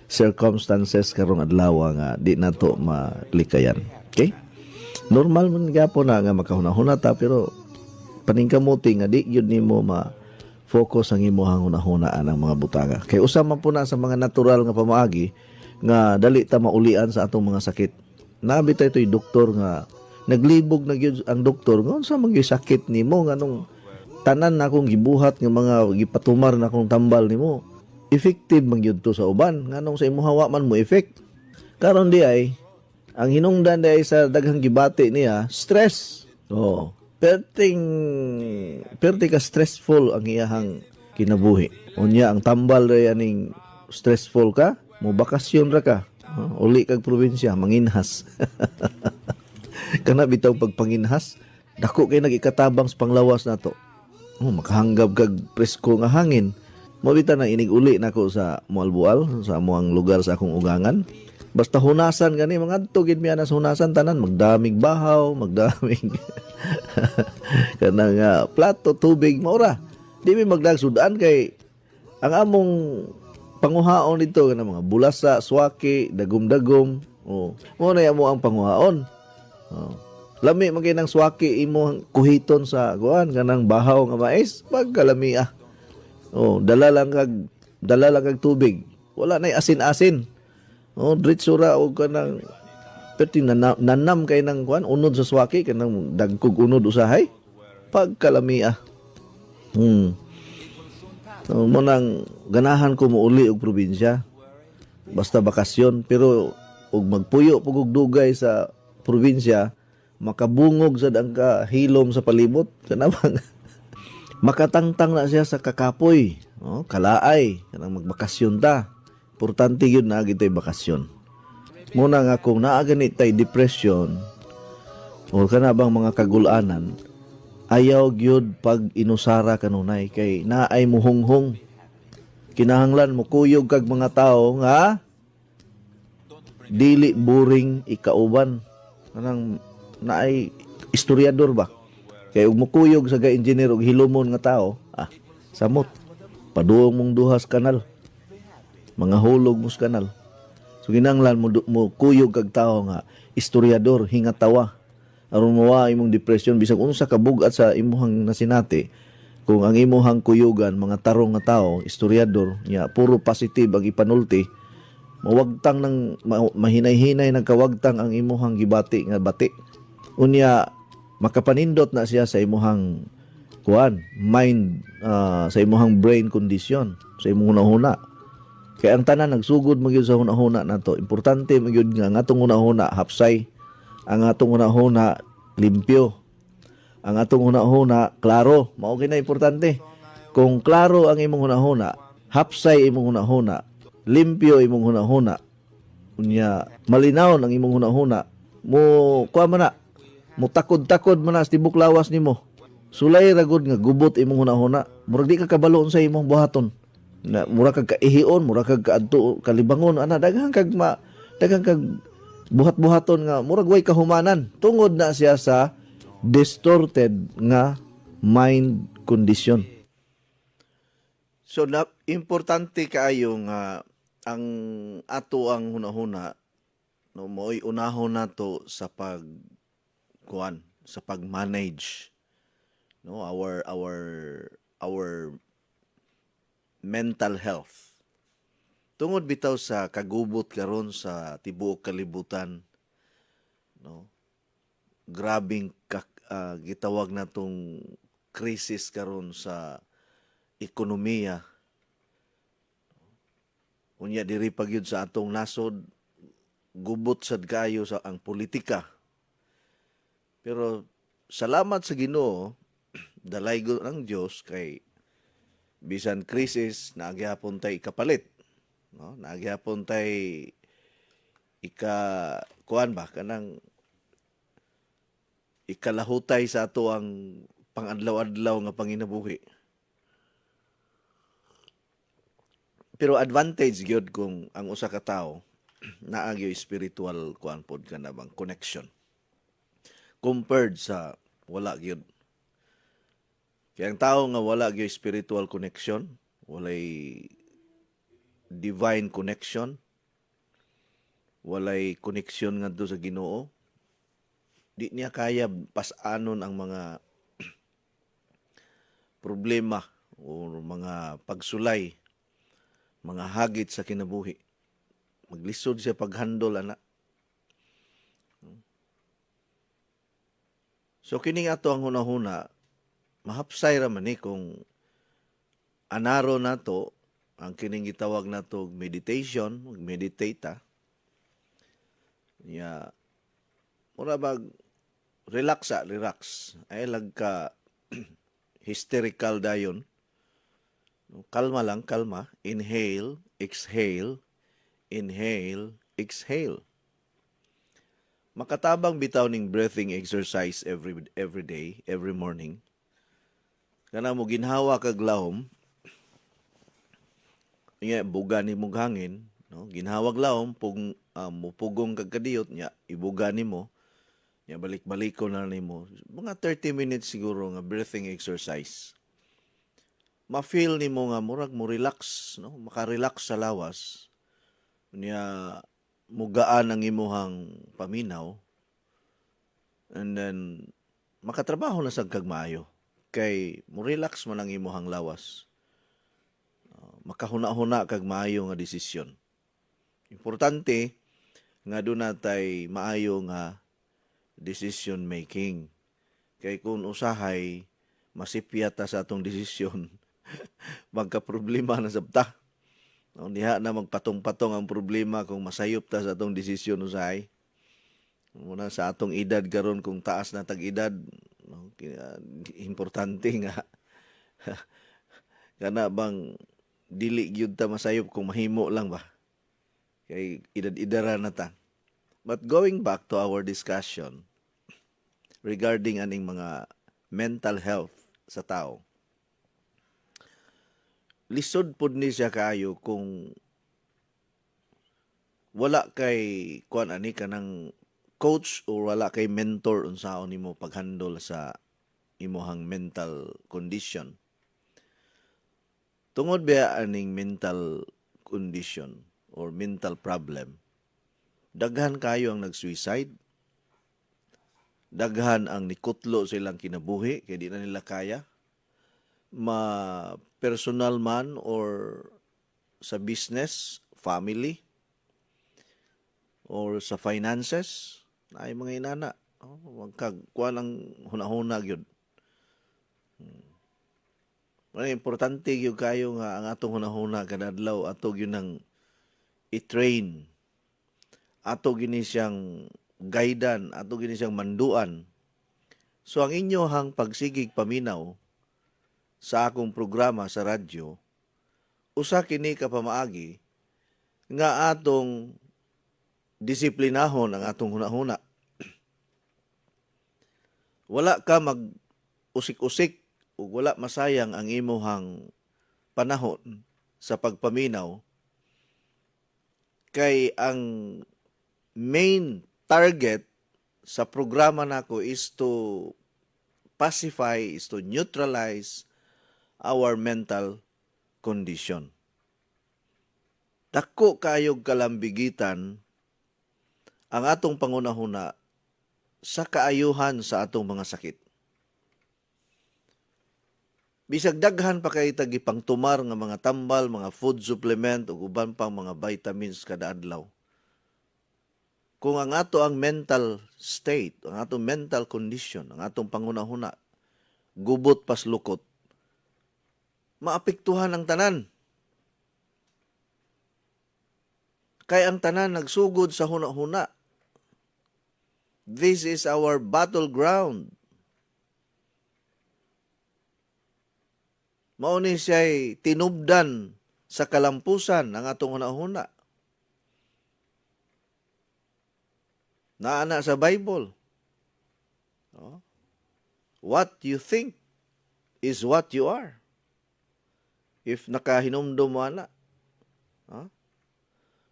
circumstances karong adlaw nga di nato malikayan. Okay? Normal man gyapon na nga makahuna-huna ta pero paningkamuti nga di gyud nimo focus ang imong hunahunaan ang mga butanga. Kay usa man po na sa mga natural nga pamaagi nga dali ta maulian sa atong mga sakit. Nabi tayo ito'y doktor nga naglibog na gyud ang doktor nga unsa man gyud sakit nimo nganong tanan na akong gibuhat nga mga gipatumar na akong tambal nimo. Effective man gyud to sa uban nganong sa imong hawa man mo effect. Karon di ay ang hinungdan di ay sa daghang gibati niya stress. Oh. Perti ka stressful ang iyahang kinabuhi. Unya ang tambal ray aning stressful ka, mo bakasyon ra ka. Uli kag probinsya manginhas. Kana bitaw pagpanginhas, dako kay nagikatabang sa panglawas nato. Makahanggab kag presko nga hangin. Mabita na inig uli nako sa Mualbual, sa amuang lugar sa akong ugangan. Basta hunasan gani mga adto gid mi ana sa hunasan tanan magdamig bahaw, magdamig kanang plato tubig maura. Di mi magdagsudan kay ang among panguhaon dito kanang mga bulasa, swaki, dagom-dagom. Oh, mo na mo ang panguhaon. Oh. Lami man kay nang swaki imo kuhiton sa kuan kanang bahaw nga mais pagkalami ah. Oh, dala lang kag tubig. Wala nay asin-asin. Oh, diretso ra og kanang perti nanam kay nang kuan unod sa swaki kanang dagkog unod usahay pagkalami ah. So, mo nang ganahan ko mouli og probinsya. Basta bakasyon pero og magpuyo pug og dugay sa probinsya makabungog sad ang kahilom sa palibot kanang makatangtang na siya sa kakapoy, oh, kalaay kanang magbakasyon ta. Importante yun na agitay bakasyon. Muna nga kung naa ganit tay depression o kana bang mga kagulanan, ayaw gyud pag inusara kanunay kay naay muhonghong. Kinahanglan mo kuyog kag mga tao nga dili boring ikauban. Kanang naay istoryador ba? Kay ug mukuyog sa ga-engineer og hilomon nga tao, samot. Paduong mong duhas kanal. Mga hulog mo sa kanal. So ginanglan mo kuyog kag tao nga istoryador, hingatawa. Aron mawa imong depression bisag unsa ka bugat sa imuhang nasinati. Kung ang imuhang kuyugan mga tarong nga tao, istoryador, nya puro positive ang ipanulti, mawagtang ng mahinay-hinay nagkawagtang ang imuhang gibati nga bati. Unya makapanindot na siya sa imuhang kuan, mind, sa imuhang brain condition, sa imong hunahuna. Kaya ang tanan nagsugod magyud sa hunahuna nato. Importante magyud nga atong hunahuna hapsay, ang atong hunahuna limpyo, ang atong hunahuna klaro. Mao na importante. Kung klaro ang imong hunahuna, hapsay imong hunahuna, limpyo imong hunahuna, unya malinaw ang imong hunahuna, mo kuha man na, mo takod-takod man na sa tibok lawas nimo. Sulay ragod nga gubot imong hunahuna, murag di ka kabalo sa imong buhaton. Na murag kag kaihion, murag kag kaadto kalibangon ana daghang kag buhat-buhaton nga murag way kahumanan tungod na siya sa distorted nga mind condition. So importante kaayo nga ang ato ang hunahuna no mo'y unahon nato sa sa pag-manage no our mental health. Tungod bitaw sa kagubot karon sa tibuok kalibutan, no? Grabing gitawag natong krisis karon sa ekonomiya. Unya diri pagyud sa atong nasod, gubot sad kayo sa ang politika. Pero salamat sa Ginoo, dalaygon ang Dios kay bisan krisis naagyapon tay kapalit, no? Naagyapon tay kuan ba kanang ikalahutay sa ato ang pangadlaw-adlaw nga panginabuhi. Pero advantage gyud kung ang usa ka tawo naa gyud spiritual kuan pod kana bang connection compared sa wala gyud. Kaya ang tao nga wala gyud spiritual connection, walay divine connection, walay connection ngadto sa Ginoo, di niya kaya pas-anon ang mga problema o mga pagsulay, mga hagit sa kinabuhi. Maglisod siya paghandol ana. So kining ato ang hunahuna, mahapsay ra man ni kung anaro nato ang kining gitawag nato meditation, mag-meditate ta. Ya mura bag relax. Ay lag ka hysterical dayon. Kalma lang, kalma. Inhale, exhale, inhale, exhale. Makatabang bitaw ning breathing exercise every day, every morning. Kana mo ginhawa kag lahom, buga ni mong hangin, no, ginhawag lawom mupugong kag kadiyot nya ibuga nimo nya balik-balik ko na nimo mga 30 minutes siguro nga breathing exercise. Ma-feel nimo nga murag mo relax, no, maka-relax sa lawas niya mugaan ang imuhang paminaw, and then makatrabaho na sad kag maayo kay mo relax man ang imuhang lawas. Makahuna-huna kag maayo nga desisyon. Importante nga doon natay maayo nga decision making. Kay kung usahay masipyat ta sa atong desisyon, magka-problema na sabta. No, diha na magpatong-patong ang problema kung masayop ta sa atong desisyon usahay. Muna sa atong edad karon kung taas na tag-edad, no, importante nga kana bang dili gyud ta masayop kung mahimo lang ba. Kay edad-edara na ta. But going back to our discussion regarding aning mga mental health sa tao, lisod pud ni siya kaayo kung wala kay kuan ani kanang coach o wala kay mentor unsaon nimo paghandle sa imuhang mental condition. Tungod ba aning mental condition or mental problem, daghan kayo ang nag-suicide, daghan ang nikutlo silang kinabuhi kay di na nila kaya, personal man or sa business, family, or sa finances, ay mga inana. Kuha lang hunahuna yun. Importante yung kayo nga ang atong hunahuna kadadlaw, atog yun ang i-train. Atog yun siyang guidan, atog yun siyang manduan. So ang inyohang pagsigig paminaw sa akong programa sa radyo, usa kini ka pamaagi nga atong disiplinahon ang atong hunahuna. Wala ka mag-usik-usik o wala masayang ang imuhang panahon sa pagpaminaw kay ang main target sa programa nako is to pacify, is to neutralize our mental condition. Dako kayog kalambigitan ang atong pangunahuna sa kaayuhan sa atong mga sakit. Bisag daghan pa kay tagipang tumar nga mga tambal, mga food supplement ug uban pang mga vitamins kada adlaw. Kung ang ato ang mental state, ang atong mental condition, ang atong pangunahuna gubot pas lukot, maapektuhan ang tanan. Kay ang tanan nagsugod sa huna-huna. This is our battleground. Mao ni siya'y tinubdan sa kalampusan ang atong huna-huna. Naana sa Bible. No? What you think is what you are. If nakahinumdum mo na.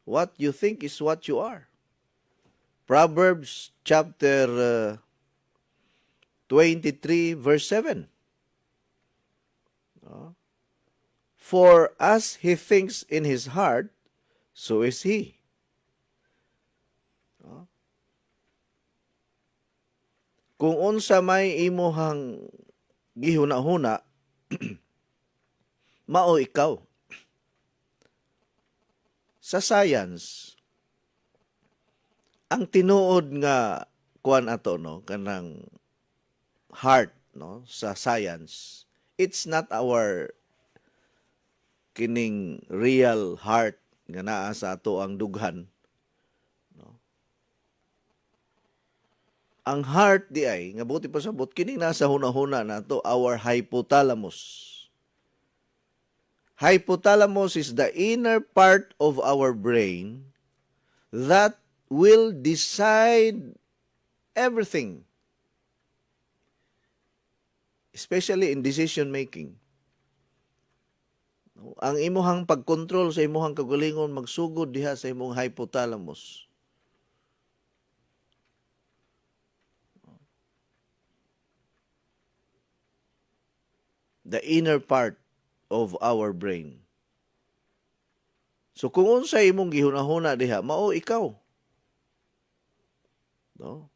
What you think is what you are. Proverbs chapter 23 verse 7. For as he thinks in his heart, so is he. Kung unsa may imuhang gihuna-huna, mao ikaw. Sa science, ang tinuod nga kuan ato no kanang heart no sa science, it's not our kining real heart nga naa sa ato ang dughan. No? Ang heart di ay nga buti pa sabot kining nasa hunahuna nato, our hypothalamus. Hypothalamus is the inner part of our brain that will decide everything, especially in decision making. Ang imuhang pagkontrol sa imuhang kagalingon magsugod diha sa imong hypothalamus. The inner part of our brain. So kung unsay imong gihunahuna diha, mao ikaw. No?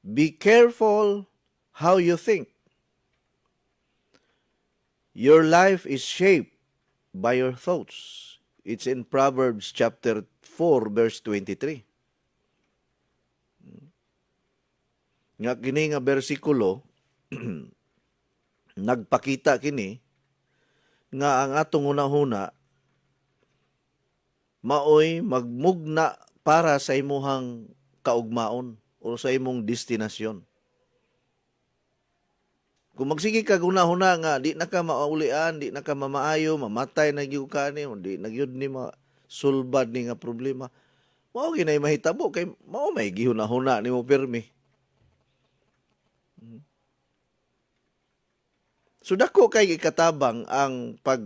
Be careful how you think. Your life is shaped by your thoughts. It's in Proverbs chapter 4 verse 23. Nga kini nga bersikulo nagpakita kini nga ang atong hunahuna maoy magmugna para sa imuhang kaugmaon o sa imong destinasyon. Kung magsige ka hunahuna nga di na ka maulian, di na ka mamaayo, mamatay na gyud ka ni, di na gyud ni sulbad ni nga problema. Mao ginay mahitabo kay mao may gihunahuna nimo pirmi. So dako kay ikatabang ang pag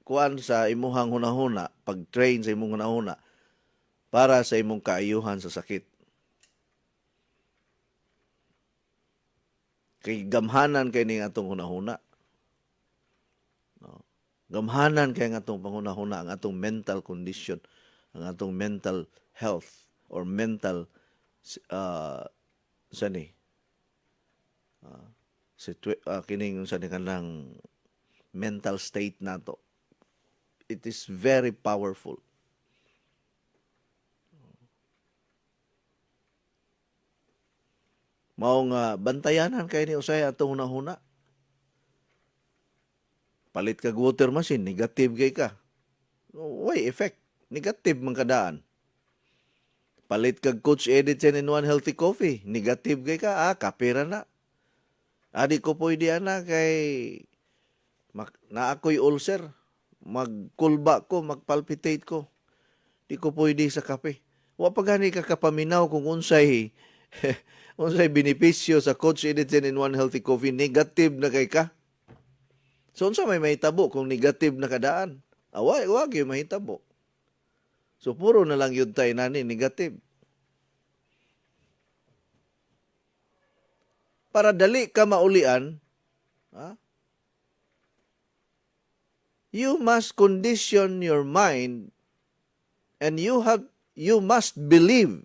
kuan sa imuhang hunahuna, pag-train sa imong hunahuna para sa imong kaayuhan sa sakit. Kay gamhanan kay ning atong hunahuna. No? Gamhanan kay ang atong panghunahuna, ang atong mental condition, ang atong mental health or mental kining sa kanang mental state nato. It is very powerful. Mao nga bantayanan kay ni usay atong hunahuna. Palit kag water machine, negative kay ka. Why effect? Negative man kadaan. Palit kag Coach Eddie 10-in-1 Healthy Coffee, negative kay ka, kapira na. Adi ko pwede ana kay na ako'y ulcer, magkulba ko, magpalpitate ko. Di ko pwede sa kape. Wa pa gani ka kapaminaw kung unsay unsay benepisyo sa Coach Eddie 10-in-1 Healthy Coffee, negative na kay ka. So unsa may mahitabo kung negative na kadaan? Away, wag yung mahitabo. So puro na lang yun tayo nani negative. Para dali ka maulian, you must condition your mind and you must believe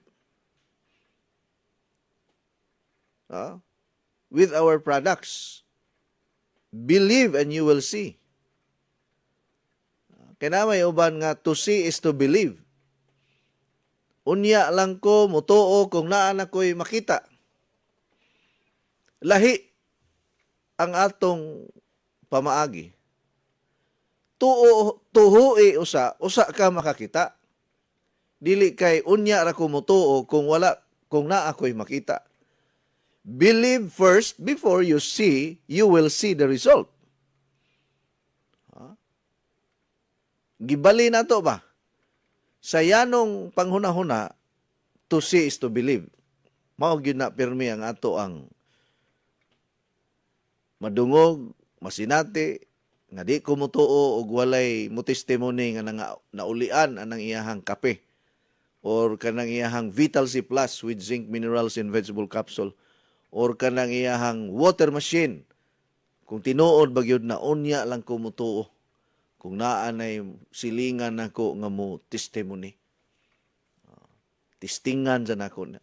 with our products. Believe and you will see. Kaya may uban nga to see is to believe. Unya lang ko mutuo kung naan ako'y makita. Lahi ang atong pamaagi. Tuhui usa ka makakita. Dili kay unya ra ko mutuo kung na ako'y makita. Believe first before you see, you will see the result. Gibali na to ba? Sa yanong panghuna-huna, to see is to believe. Mao gyud na pirmi ang ato ang madungog, masinati, nga di ko mutuo og walay mo testimony nga naulian anang iyahang kape or kanang iyahang Vital C Plus with zinc minerals and vegetable capsule or kanang iyahang water machine. Kung tinuod bagyod na unya lang ko mutuo. Kung naanay silingan nako nga mo testimony. Tistingan sa nako na.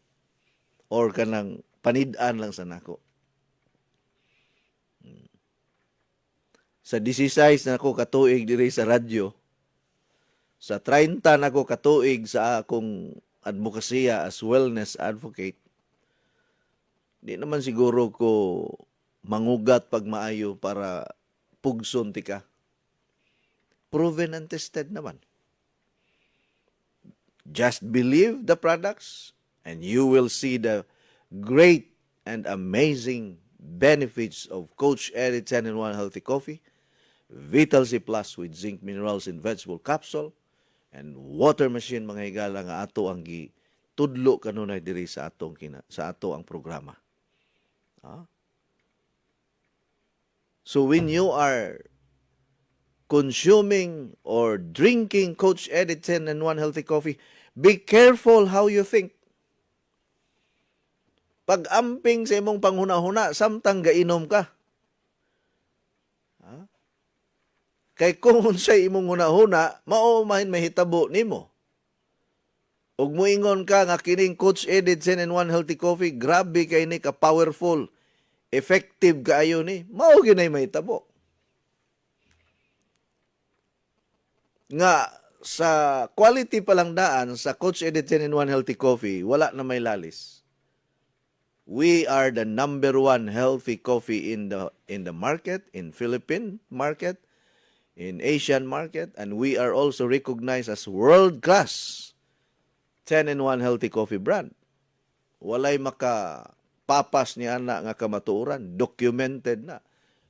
Or kanang panid-an lang sa nako. Sa 16 na ako katuig diri sa radyo, sa 30 na ako katuig sa akong advokasya as wellness advocate, di naman siguro ko mangugat pag maayo para pugson tika. Proven and tested naman. Just believe the products and you will see the great and amazing benefits of Coach Eddie 10-in-1 Healthy Coffee, Vital C Plus with zinc minerals and vegetable capsule, and water machine mga higala nga ato ang tudlo kanunay diri sa ato ang programa. So when you are consuming or drinking Coach Edit 10 and 1 Healthy Coffee, be careful how you think. Pag amping sa imong panghuna-huna, samtang gainom ka. Ha? Kay kung unsay imong huna-huna, mao man mahitabo nimo. Ug moingon ka nga kining Coach Edit 10 and 1 Healthy Coffee, grabe kay ni ka powerful, effective kaayo ni, mao ginay mahitabo. Nga sa quality palang daan sa Coach Edit 10 and 1 Healthy Coffee, wala na may lalis. We are the number 1 healthy coffee in the market, in Philippine market, in Asian market, and we are also recognized as world-class 10 and 1 healthy coffee brand. Walay makapapas ni ana nga kamatuoran, documented na.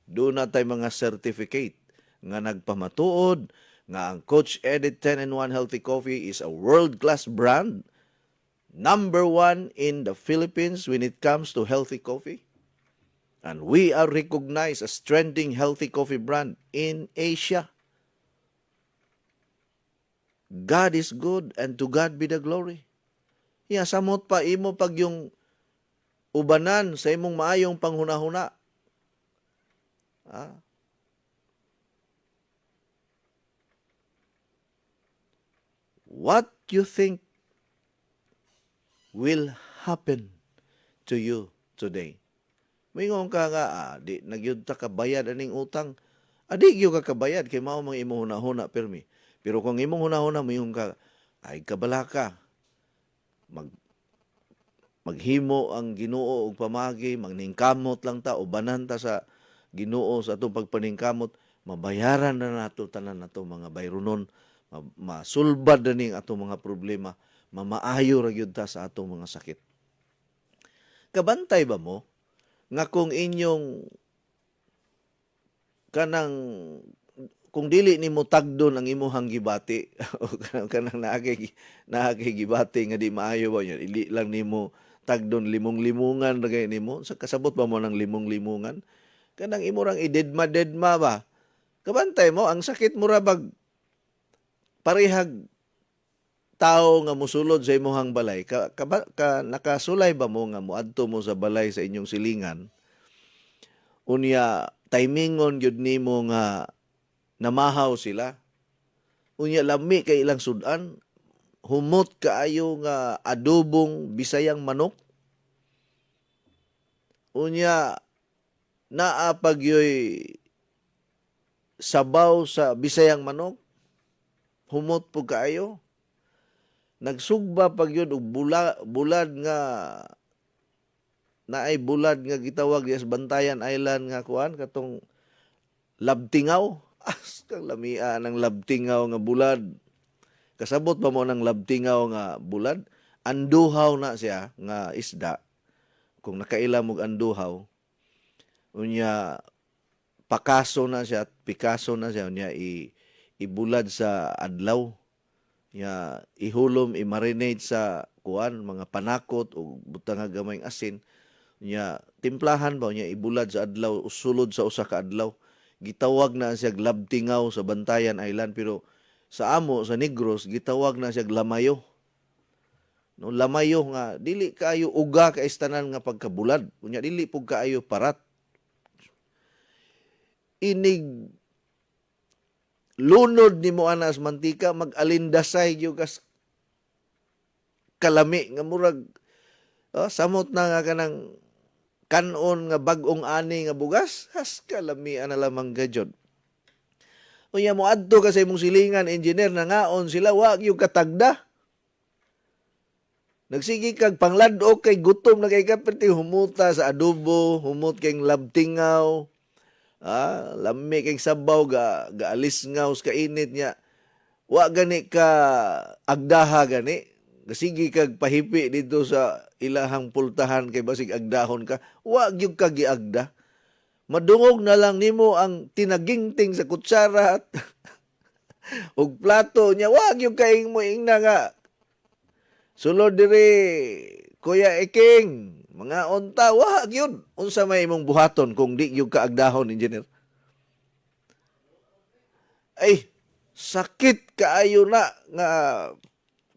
Doon na tay mga certificate nga nagpamatuod nga ang Coach Edit 10 and 1 healthy coffee is a world-class brand, number 1 in the Philippines when it comes to healthy coffee. And we are recognized as trending healthy coffee brand in Asia. God is good and to God be the glory. Samot pa imo pag yung ubanan sa imong maayong panghuna-huna. What you think will happen to you today? Mingon ka nga, di nagyud ta kabayad aning utang. Di gyud ka kabayad kay mao mga imong hunahuna permi. Pero kung imong hunahuna mingon ka, ay kabala ka. Maghimo ang Ginoo og pamagi, magningkamot lang ta ubanan ta sa Ginoo sa atong pagpaningkamot, mabayaran na nato tanan nato mga bayronon, masulbad na ning atong mga problema, mamaayo ra gyud ta sa atong mga sakit. Kabantay ba mo nga kung inyong kanang kung dili nimo tagdon ang imuhang gibati o kanang naagay gibati nga di maayo ba yun, ili lang nimo tagdon limong-limungan ra gay nimo, sa kasabot ba mo ng limong-limungan, kanang imo rang idedma-dedma ba, kabantay mo ang sakit mo ra bag parehag tao nga mosulod sa imuhang balay, nakasulay ba mo nga moadto mo sa balay sa inyong silingan, unya timingon gyud nimo nga namahaw sila, unya lami kay ilang sudan, humot kaayo nga adobong Bisayang manok, unya naa pagyoy sabaw sa Bisayang manok, humot po kaayo. Nagsugba pag yun og bulad nga naay bulad nga gitawag sa Bantayan Island nga kuan katong labtingaw. Kang lamia ng labtingaw nga bulad. Kasabot ba mo ng labtingaw nga bulad? Anduhaw na siya nga isda. Kung nakailam og anduhaw, unya pakaso na siya, pikaso na siya, unya ibulad sa adlaw. Ya ihulom i-marinate sa kuan mga panakot o butang nga gamayng asin, nya timplahan ba nya ibulad sa adlaw, usulod sa usa ka adlaw. Gitawag na siya labtingaw sa Bantayan Island, pero sa amo sa Negros gitawag na siya lamayo. No, lamayo nga dili kaayo uga ka istanan nga pagkabulad, unya dili pug kaayo parat. Inig lunod ni mo anas mantika, mag-alindasay yung kalami nga murag samot na nga kanang kanon nga bag-ong ani nga bugas, has kalami ana lamang gajod. Unya mo adto ka sa imong silingan, engineer, na ngaon sila wa yung katagda. Nagsigi kag pangladok kay gutom na kay kapiti, humuta sa adobo, humut kay labtingaw, lami kay sabaw gaalis ngaw sa kainit niya. Wa gani ka agdaha gani. Gasigi kag pahipi dito sa ilahang pultahan kay basig agdahon ka. Wa gyud ka giagda. Madungog na lang nimo ang tinagingting sa kutsara ug plato niya. Wa gyud kaing mo ingna nga sulod diri Kuya Iking, mga unta, wa gyud unsa may imong buhaton kung di gyud ka agdahon, engineer. Ay, sakit kaayo na nga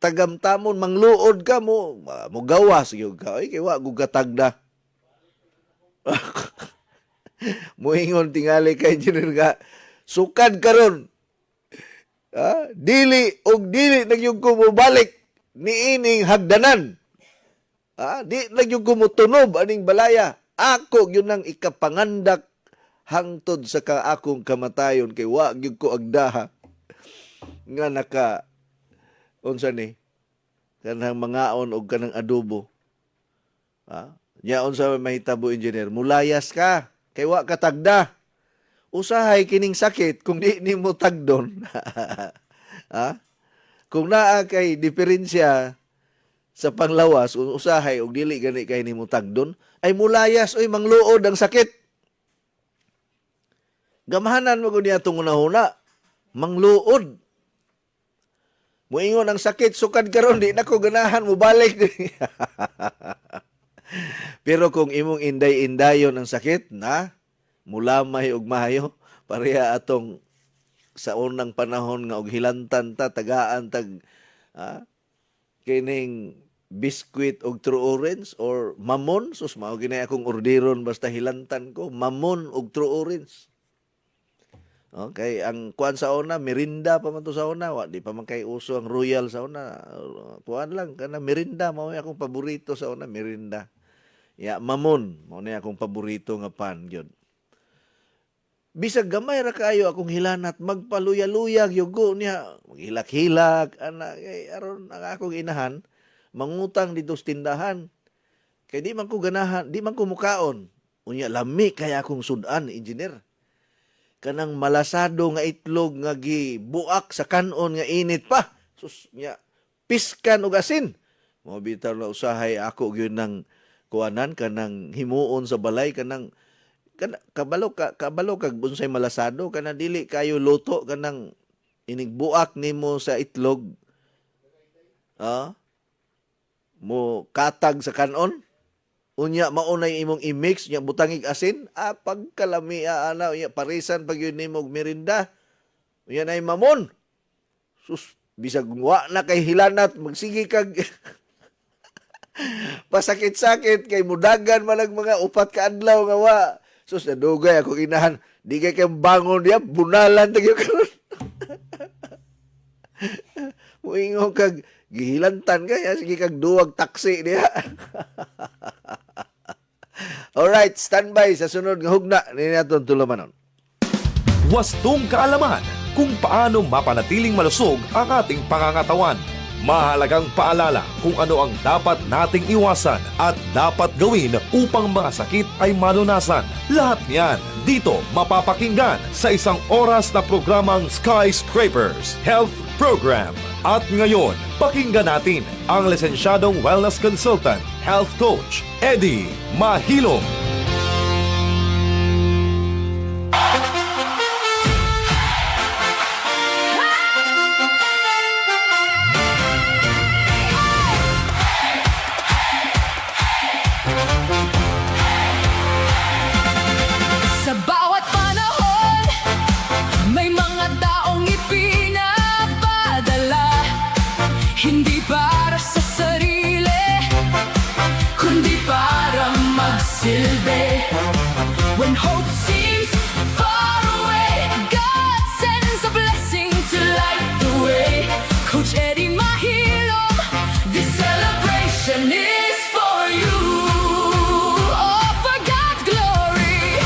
tagamtamon mangluod ka mo, mo gawas gyud ka. Ay kay wa gud katagda. Muingon tingali kay engineer nga sukad karon. Dili nagyug ko mobalik niining hagdanan. Di nagyug ko motunob aning balaya. Ako yun ang ikapangandak hangtod sa akong kamatayon kay wa gyud ko agdaha nga naka unsa ni kanang mangaon og kanang adobo. Nya unsa mahitabo engineer, mulayas ka kay wa ka tagda. Usahay kining sakit kung di nimo tagdon. Kung naa kay diferensya sa panglawas, usahay og dili gani kay nimo tagdon, ay mulayas oy mangluod ang sakit. Gamahanan mo gud niya tong una-una, mangluod. Muingon ang sakit sukad karon di nako ganahan mo balik. Pero kung imong inday-indayon ang sakit na mulamay og mayo, pareha atong sa unang panahon nga og hilantan ta tagaan tag kining biskwit og true orange or mamon, sus mao ginay akong orderon basta hilantan ko, mamon og true orange. Okay, ang kuan sa una merinda pa man to sa una, wa di pa man kay uso ang royal sa una. Kuan lang kana merinda mao akong paborito sa una, merinda. Ya mamon mao ni akong paborito nga pan gyud. Bisag gamay ra kaayo akong hilanat magpaluya-luyag yugo niya, maghilak-hilak ana kay aron ang akong inahan mangutang dito sa tindahan. Kay di man ko ganahan, di man ko mukaon. Unya lami kay akong sudan, engineer. Kanang malasado nga itlog nga gibuak sa kanon nga init pa. Sus nya piskan og asin. Mo bitaw na usahay ako gyud nang kuanan kanang himuon sa balay kanang kabalo kag bunsay malasado kana dili kayo luto kanang inigbuak nimo sa itlog. Mo katag sa kanon. Unya maunay imong i-mix nya butangig asin, pagkalami ana unya parisan pag yun nimo og merinda. Unya nay mamon. Sus bisag wa na kay hilanat magsige kag pasakit-sakit kay mudagan man ang mga upat ka adlaw nga wa. Sus nadugay ako inahan, di kay bangon diya bunalan tagyo karon. Muingon kag gihilantan kaya sige kag duwag taksi diya. Alright, standby sa sunod nga hugna ni naton tulumanon. Wastong kaalaman kung paano mapanatiling malusog ang ating pangangatawan. Mahalagang paalala kung ano ang dapat nating iwasan at dapat gawin upang mga sakit ay malunasan. Lahat niyan dito mapapakinggan sa isang oras na programang Skyscrapers Health Program. At ngayon, pakinggan natin ang lisensyadong wellness consultant, health coach, Eddie Mahilom. Sa bawat panahon, may mga taong ipinapadala. Hindi para sa sarili, kundi para magsilbi. When hope seems far away, God sends a blessing to light the way. Coach Eddie Mahilom, this celebration is for you. All for God's glory.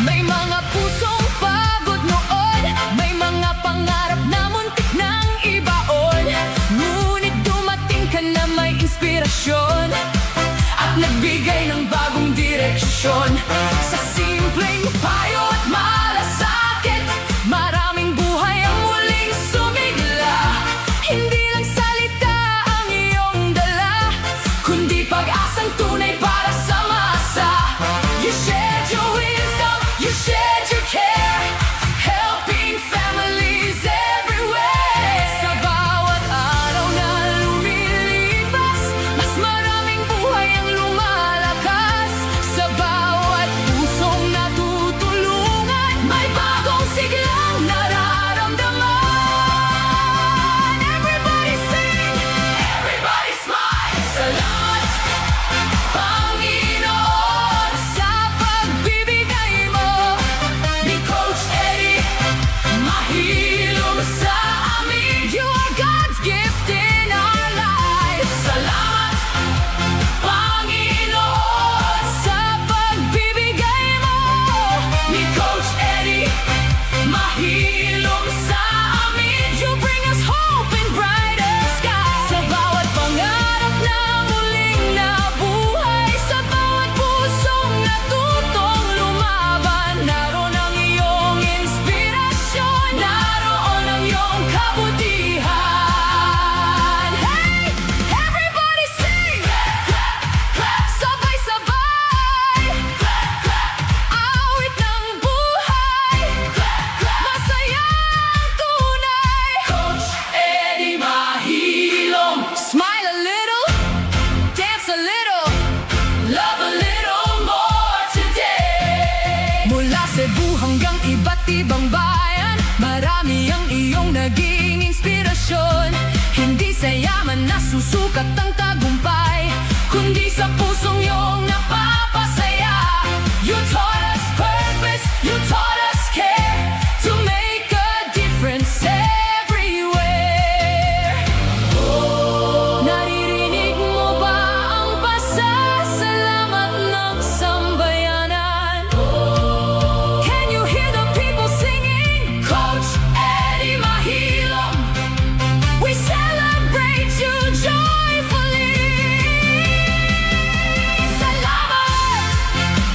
May mga pusong pagod noon, may mga pangarap na muntik nang ibaon. Ngunit dumating ka na may inspirasyon at nagbigay ng bagong direksyon. Sa simpleng payo at malasakit, maraming buhay ang muling sumigla. Hindi lang salita ang iyong dala, kundi pag-asang tunay para sa masa. You shared your wisdom, you shared your care, helping families everywhere. Sa bawat araw na lumilipas, mas maraming buhay ang lumalakas. Sa ibang bayan, marami ang iyong naging inspirasyon. Hindi sa yaman na susukat ang tagumpay, kundi sa pusong iyong napapasaya. You taught us purpose, you taught us care, to make a difference everywhere. Naririnig mo ba ang pasasalamat ng sambayanan? Can you hear the people singing? Coach Eddie Mahilom, we celebrate you joyfully. Salamat,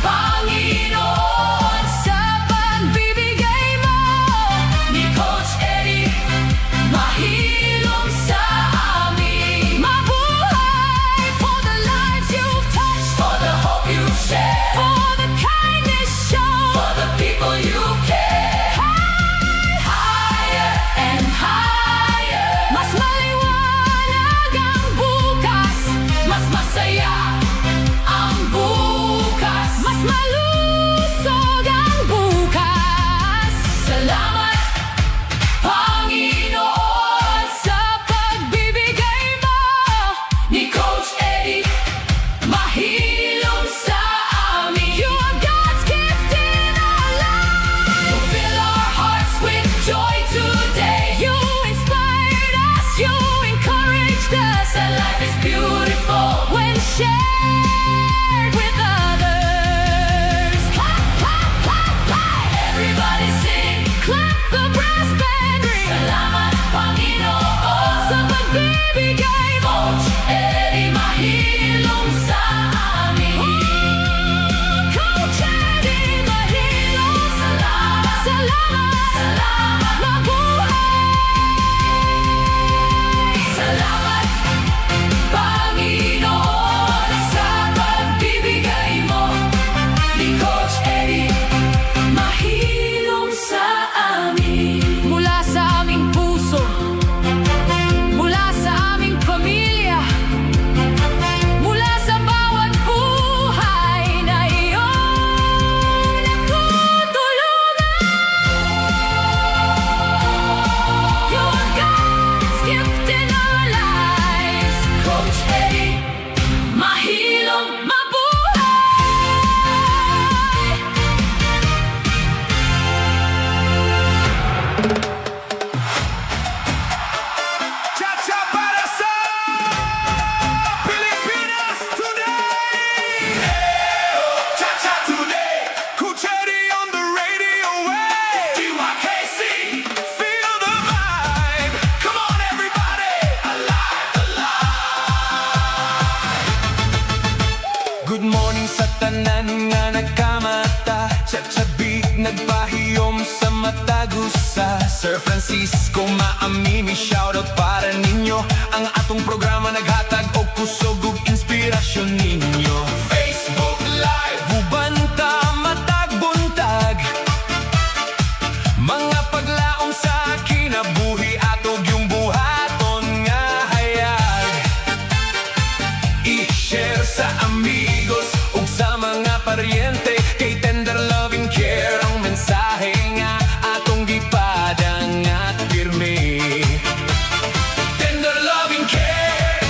Panginoon, sa pagbibigay mo ni Coach Eddie Mahilom sa amin. Mabuhay for the lives you've touched, for the hope you've shared, for the kindness shown, for the people you've cared. Higher and higher, mas maliwanag ang bukas, mas masaya ang bukas, mas malusog ang bukas. Salamat, Panginoon, sa pagbibigay mo ni Coach Eddie Mahilom sa amin. You are God's gift in our lives. You fill our hearts with joy today. You inspired us, you encouraged us, and life is beautiful when shared with others. Clap, clap, clap, clap. Everybody sing. Clap, the brass band ring. Salamat, Panginoon, sa pagbibigay mo. Coach Eddie Mahilom sa amin. Coach Eddie Mahilom, salamat, salamat, salamat, mabuhay. Salamat, Panginoon, sa pagbibigay mo ni Coach Eddie Mahilom sa amin. Mula sa aming puso, mula sa aming pamilya, mula sa bawat buhay na iyong natutulungan. You are God's gift in our lives. Coach Eddie Mahilom, mabuhay! Cha-cha para sa Pilipinas today. Cha-cha today. Coach Eddie on the radio wave. DYKC, feel the vibe. Come on everybody, alive, alive. Good morning sa tanan nga nagkamata. Cha-cha beat nagpahiyom sa matagusa. Sir Francisco Maamimi, shoutout para ninyo. Ang atong programa naghatag og kusog ug inspirasyon ninyo. Facebook Live, bubanta matag buntag, mga paglaom sa kinabuhi atog yung buhaton nga hayag. I-share sa amigos ug sa mga paryente, kay tender loving care ang mensahe nga atong gipadang at pirmi. Tender loving care,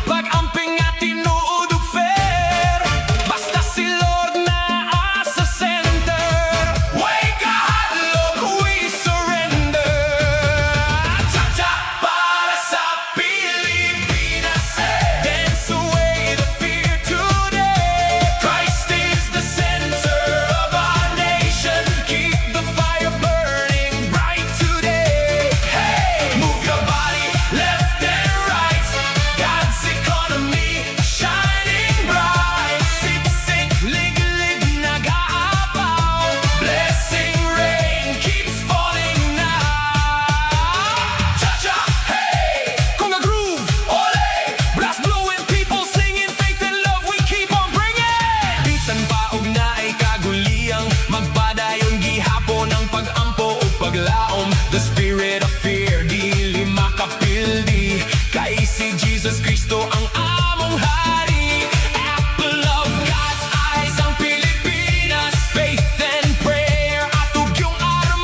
pag-amping at tinuod ug fair, basta si Lord na asa center. Wake a hadlok, we surrender. Cha-cha para sa Pilipinas, dance away the fear today. Christ is the center of our nation. Keep the fire burning bright today. Hey, move your body left and right. God's economy shining bright. Siksik, lig-lig, nag-aapaw. Blessing rain keeps falling now. Cha-cha, hey, conga groove, ole. Blast blowing, people singing, faith and love we keep on bringing. Bisan pa og naay kaguliyang, magpadayon gihapon ang pag-ampo ug paglaom. The spirit of fear dili makapildi, kay si Jesus Cristo ang among hari. Apple of God's eyes ang Pilipinas, faith and prayer atog yung araw.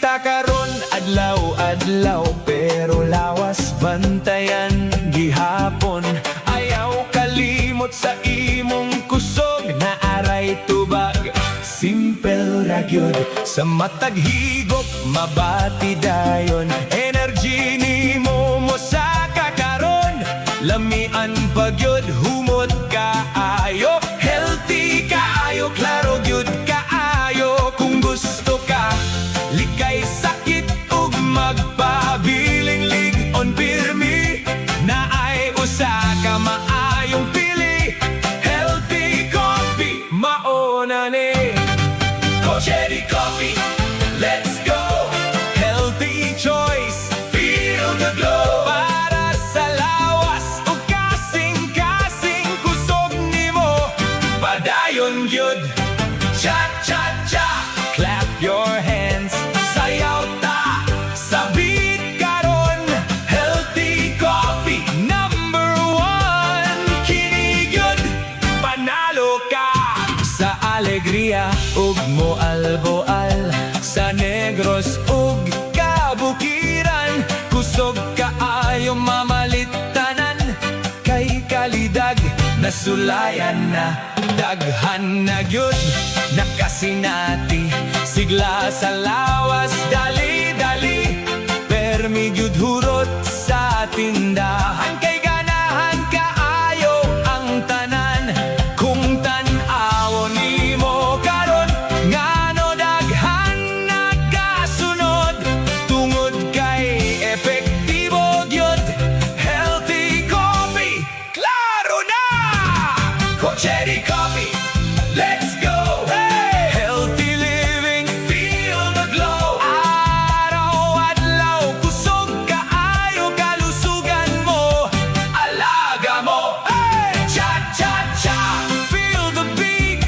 kita karon adlaw-adlaw pero lawas bantayan gihapon. Ayaw kalimot sa imong kusog na aray tubag. Simple ra gyud sa matag higop mabati dayon. Energy nimo mo sa kakaron. Lamian pagyud humot kaayo. Healthy kaayo, klaro gyud kaayo. Kung gusto ka likay sakit ug magpabiling lig-on pirmi. Naay usa ka maayong pili. Healthy coffee mauna ni Cochetti Coffee. Let's go. Healthy choice, feel the glow. Para sa lawas ug kasing-kasing kusog nimo. Padayon gyud. Cha-cha-cha. Clap your hands. Sayaw ta sa beat karon. Healthy coffee #1. Kini gyud panalo ka sa alegria ug moalboal. Sa Negros ug kabukiran. Kusog kaayo mamalitanan. Kay kalidag nasulayan na. Daghan na gyud nakasinati. Sigla sa lawas dali-dali. Permi gyud hurot sa tindahan. Kay ganahan kaayo ang tanan. Kung tan-awon nimo karon ngano daghan nagasunod. Tungod kay epektibo gyud. Healthy coffee, klaro na. Cochetti Coffee, let's go. Hey! Healthy living, feel the glow. Araw-adlaw kusog kaayo kalusugan mo. Alaga mo. Hey! Cha-cha-cha, feel the beat.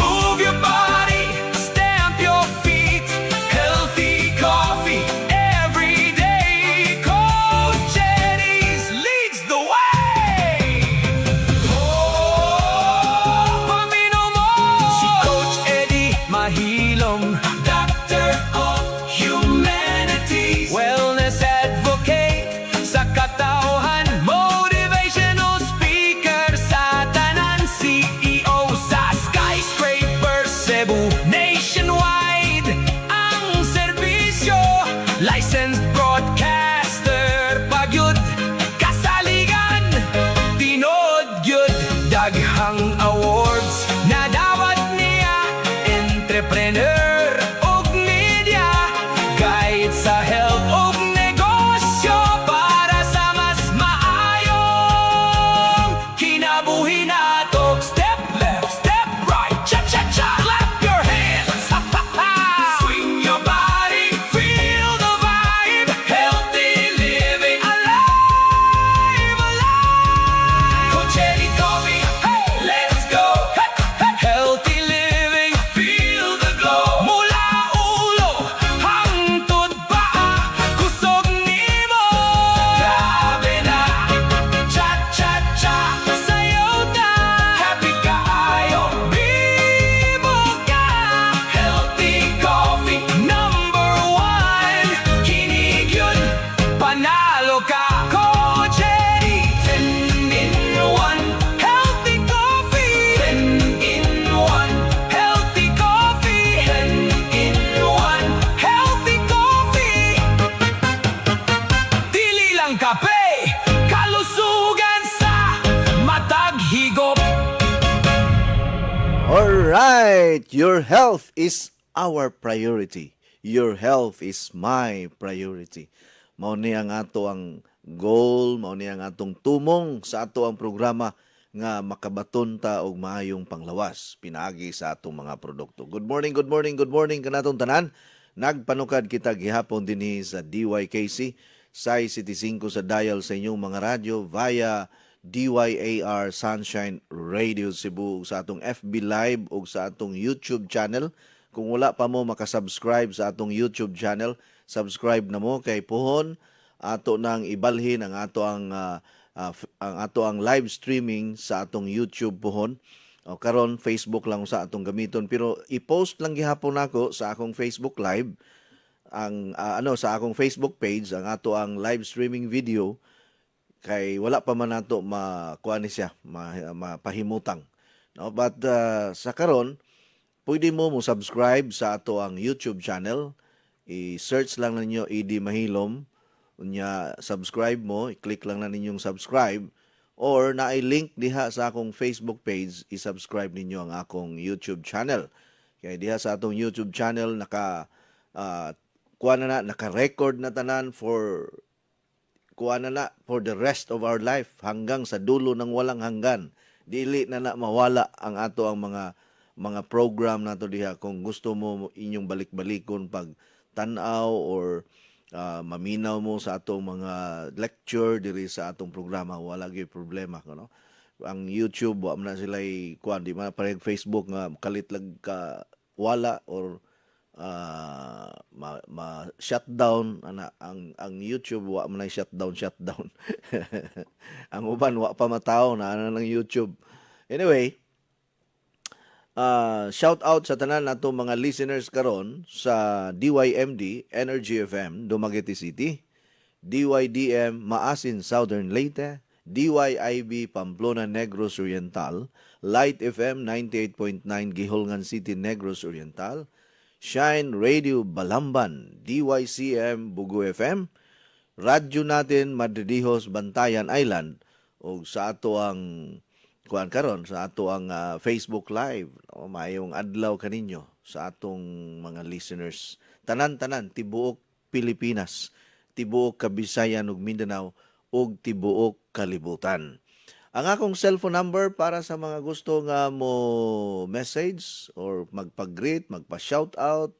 Move your body, stamp your feet. Healthy coffee every day. Cochetti leads the way. Pamino mo si Coach Eddie Mahilom, Doctor of Humanities, wellness advocate sa katauhan, motivational speaker sa tanan, CEO sa Skyscraper Cebu, nationwide ang serbisyo, licensed broadcaster pagyud kasaligan. Tinod gyud daghang awards na dawat niya. Entrepreneur ug media, guide sa health ug negosyo para sa mas maayong kinabuhi nato. Step left, step right, cha-cha-cha, clap your hands. Swing your body, feel the vibe. Healthy living, alive, alive. Cochetti Coffee, hey, let's go. Healthy living, feel the glow. Mula ulo hangtod paa, kusog nimo. Grabe na, cha-cha-cha, sayaw ta. Happy kaayo, bibo ka. Healthy coffee #1. Kinig yun, panalo ka. Cochetti 10 in 1. Healthy coffee 10 in 1. Healthy coffee 10 in 1. Healthy coffee. Dili lang kape, kalusugan sa matag higop. Alright, your health is our priority. Your health is my priority. Mao ni ang ato ang goal, mao ni ang atong tumong sa ato ang programa nga makabaton ta og maayong panglawas pinaagi sa atong mga produkto. Good morning, good morning, good morning kanatong tanan. Nagpanukad kita gihapon dinhi sa DYKC, Sai City 5 sa dial sa inyong mga radyo via DYAR Sunshine Radio Cebu, sa atong FB Live o sa atong YouTube channel. Kung wala pa mo makasubscribe sa atong YouTube channel, subscribe na mo kay puhon ato nang ibalhin ang ato ang live streaming sa atong YouTube puhon. O karon Facebook lang sa atong gamiton, pero i-post lang gihapon nako sa akong Facebook Live ang sa akong Facebook page ang ato ang live streaming video kay wala pa man nato makuha ni siya mapahimutang, no? But sa karon pwede mo subscribe sa ato ang YouTube channel. I-search lang ninyo Eddie Mahilom. Unya subscribe mo, i-click lang na ninyong subscribe, or na-link diha sa akong Facebook page, i-subscribe ninyo ang akong YouTube channel. Kaya diha sa atong YouTube channel naka-record na tanan for the rest of our life hanggang sa dulo ng walang hanggan. Dili na mawala ang ato ang mga program nato diha. Kung gusto mo inyong balik-balikon pag tanaw or maminaw mo sa atong mga lecture diri sa atong programa, wala gyud problema, no? Ang YouTube wa man sila kuan, di man pareng Facebook nga kalit lag ka wala or shutdown ang YouTube wa man shutdown. Ang uban wa pa mataw na ng YouTube. Anyway, shout out sa tanan nato mga listeners karon sa DYMD Energy FM Dumaguete City, DYDM Maasin Southern Leyte, DYIB Pamplona Negros Oriental, Light FM 98.9 Gihulngan City Negros Oriental, Shine Radio Balamban, DYCM Bugo FM, radyo natin Madridijos Bantayan Island, o sa ato ang kuan karon sa ato ang Facebook Live. O mayong adlaw kaninyo sa atong mga listeners tanan-tanan tibuok Pilipinas, tibuok Kabisayan ug Mindanao ug tibuok kalibutan. Ang akong cellphone number para sa mga gusto nga mo message or magpa-greet, magpa-shoutout,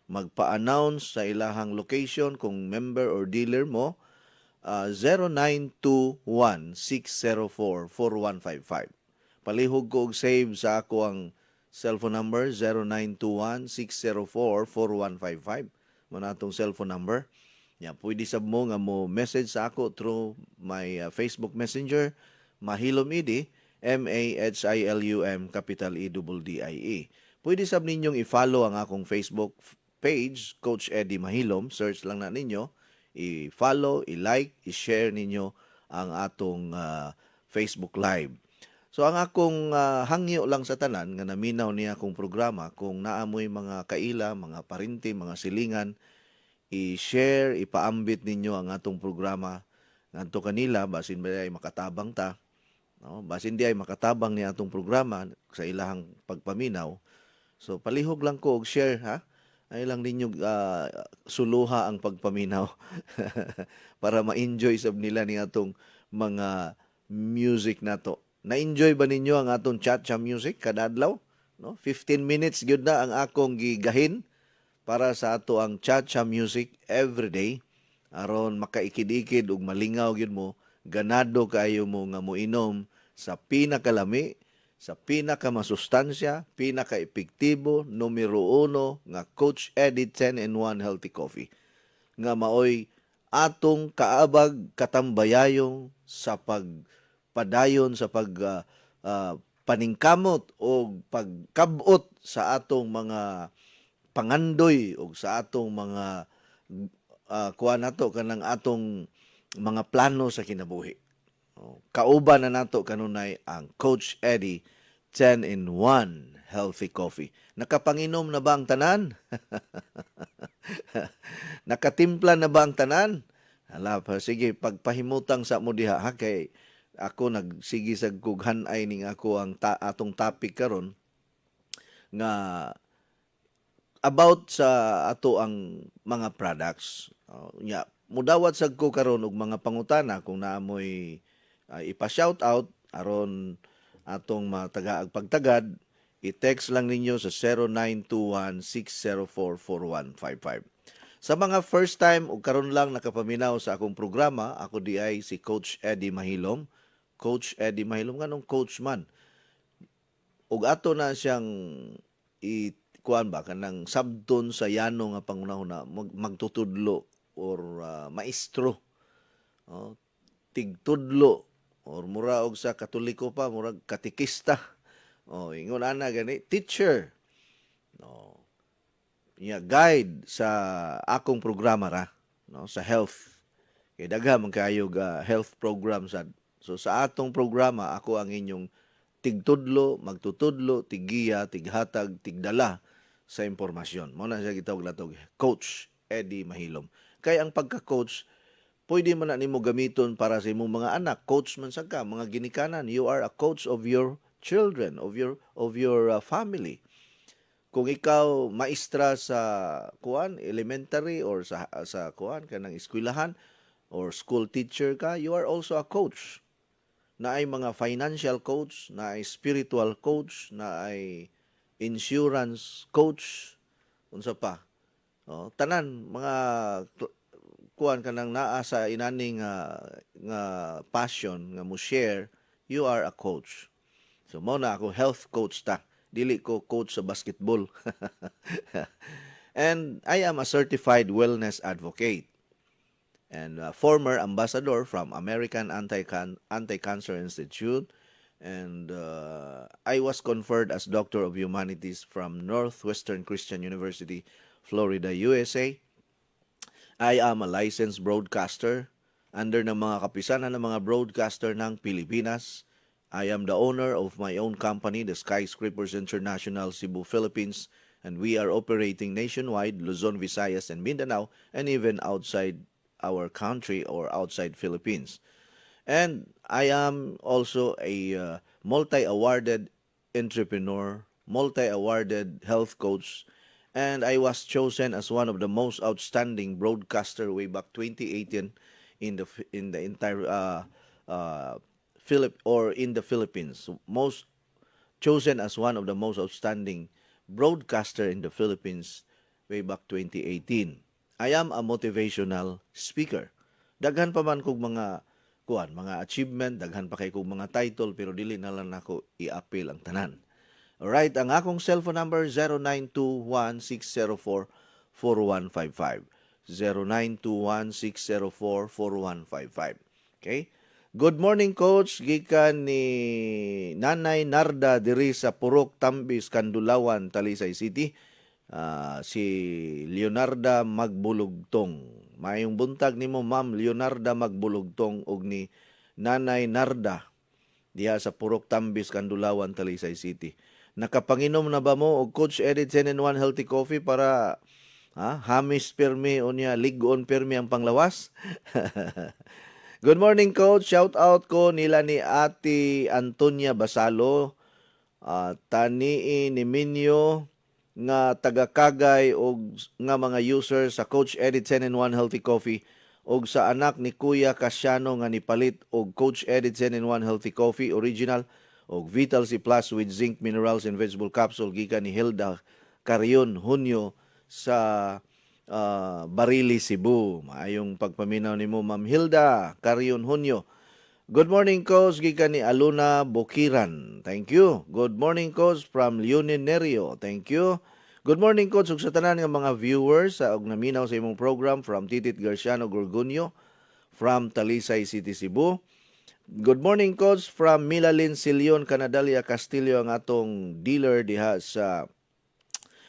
magpa-announce sa ilahang location kung member or dealer mo, 0921-604-4155. Palihog ko og save sa ako ang cellphone number, 0921-604-4155. Muna atong cellphone number. Yeah, pwede sab mo nga mo message sa ako through my Facebook Messenger, Mahilom Edi, MAHILUM, capital EDDIE. Pwede sab ninyong i-follow ang akong Facebook page, Coach Eddie Mahilom. Search lang na ninyo. I-follow, i-like, i-share ninyo ang atong Facebook Live. So ang akong hangyo lang sa tanan nga naminaw niya akong programa, kung naamoy mga kaila, mga parinti, mga silingan, i-share, ipaambit ninyo ang atong programa ngadto kanila basin ba ay makatabang ta, no? Basin di ay makatabang ni atong programa sa ilahang pagpaminaw. So palihog lang ko og share, ha? Ay lang ninyo suluha ang pagpaminaw para ma-enjoy sab nila ni atong mga music nato. Na-enjoy ba ninyo ang atong cha-cha music kada adlaw? No? 15 minutes gyud na ang akong gigahin para sa ato ang cha-cha music every day aron makaikid-ikid ug malingaw gyud mo, ganado kayo mo nga moinom sa pinakalami, sa pinakamasustansya, pinaka-epektibo, numero 1 nga Coach Eddie 10-in-1 Healthy Coffee. Nga maoy atong kaabag katambayayong sa pagpadayon sa paningkamot o pagkabot sa atong mga pangandoy o sa atong mga kuha nato kanang atong mga plano sa kinabuhi. Kauban na nato kanunay ang Coach Eddie 10-in-1 Healthy Coffee. Nakapanginom na ba ang tanan? Nakatimpla na ba ang tanan? Hala, sige, pagpahimutang sa mo diha, ha, kay ako nagsigi sa kughanay ning ako ang atong topic karon nga about sa ato ang mga products. Mudawat sad ko karon og mga pangutana kung naamoy ipa-shout out aron atong matagaag pagtagad, i-text lang ninyo sa 0921-604-4155. Sa mga first time o karon lang nakapaminaw sa akong programa, ako di ay si Coach Eddie Mahilom. Coach Eddie Mahilom, nganong coach man. Ug ato na siyang kuan ba kanang sabton sa yano nga pangunahuna magtutudlo or maestro, tigtudlo or mura og sa Katoliko pa murag katikista, ingon ana gani teacher, no, guide sa akong programa ra, no, sa health. Kay daghan man kayo health program sad. So sa atong programa ako ang inyong tigtudlo, magtutudlo, tiggiya, tighatag, tigdala sa impormasyon. Mao na siya gitawag natog Coach Eddie Mahilom. Kay ang pagka-coach pwede man na nimo gamiton para sa imong mga anak. Coach man sa ka, mga ginikanan. You are a coach of your children, of your family. Kung ikaw maestra sa elementary or sa kanang eskwelahan or school teacher ka, you are also a coach. Na ay mga financial coach, na ay spiritual coach, na ay insurance coach, unsa pa. Tanan mga kanang naa sa inaning nga passion nga mo share, you are a coach. So mo na ako health coach ta. Dili ko coach sa basketball. And I am a certified wellness advocate and former ambassador from American Anti-Cancer Institute, and I was conferred as Doctor of Humanities from Northwestern Christian University, Florida, USA. I am a licensed broadcaster under ng mga kapisanan ng mga broadcaster ng Pilipinas. I am the owner of my own company, the Skyscrapers International Cebu, Philippines, and we are operating nationwide, Luzon, Visayas, and Mindanao, and even outside our country or outside Philippines. And I am also a multi-awarded entrepreneur, multi-awarded health coach, and I was chosen as one of the most outstanding broadcaster way back 2018 in the entire in the Philippines. Most chosen as one of the most outstanding broadcaster in the Philippines way back 2018. I am a motivational speaker. Daghan pa man kog mga mga achievement, daghan pa kay kog mga title, pero dili na lang ako i-appeal ang tanan. Alright, ang akong cellphone number 0921-604-4155. 0921-604-4155. Okay? Good morning, Coach. Gikan ni Nanay Narda diri sa Purok Tambis, Kandulawan, Talisay City. Si Leonarda Magbulugtong. Mayong buntag nimo Ma'am Leonarda Magbulugtong ug ni Nanay Narda diha sa Purok Tambis, Kandulawan, Talisay City. Nakapanginom na ba mo og Coach Eddie 10-in-1 Healthy Coffee para hamis permi unya ligon permi ang panglawas? Good morning, Coach. Shout out ko nila ni Ate Antonia Basalo, tanii ni Minyo, nga taga-Kagay og nga mga user sa Coach Eddie 10-in-1 Healthy Coffee og sa anak ni Kuya Casiano nga nipalit og Coach Eddie 10-in-1 Healthy Coffee Original og Vital C Plus with zinc, minerals and vegetable capsule gikan ni Hilda Carion Hunyo sa Barili, Cebu. Maayong pagpaminaw nimo Ma'am Hilda Carion Hunyo. Good morning, Coach. Gikan ni Aluna Bokiran. Thank you. Good morning, Coach, from Leonin Nerio. Thank you. Good morning, Coach. Ug sa tanan nga mga viewers sa og naminaw sa imong program from Titit Garciano Gorgonio from Talisay City, Cebu. Good morning, Coach, from Milalin Silion, Canadalia, Castillo, ang atong dealer diha sa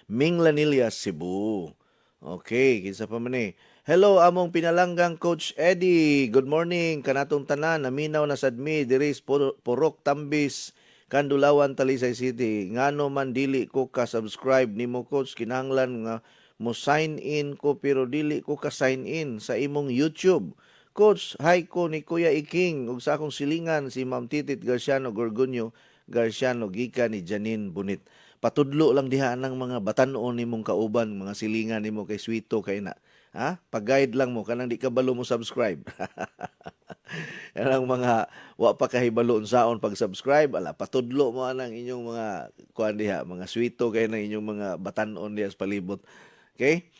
Minglanilla, Cebu. Okay, kinsa pa man eh. Hello, among pinalanggang Coach Eddie. Good morning, kanatong tanan. Naminaw na sadmi, diris Purok Tambis, Kandulawan, Talisay City. Ngano man dili ko ka-subscribe nimo, Coach. Kinahanglan nga mo sign in ko, pero dili ko ka-sign in sa imong YouTube. Coach, hi ko ni Kuya Iking. Ug sa akong silingan, si Ma'am Titit Garciano Gorgonio Garciano, gika ni Janine Bunit. Patudlo lang diha ng mga batanon nimong kauban, mga silingan nimo kay Sweeto kay na. Pag-guide lang mo kanang di ka balo mo subscribe. Yan ang mga wa pa kahibalo unsaon pag-subscribe, patudlo mo anang inyong mga kuan diha, mga Sweeto kay na inyong mga batanon diha sa palibot. Okay?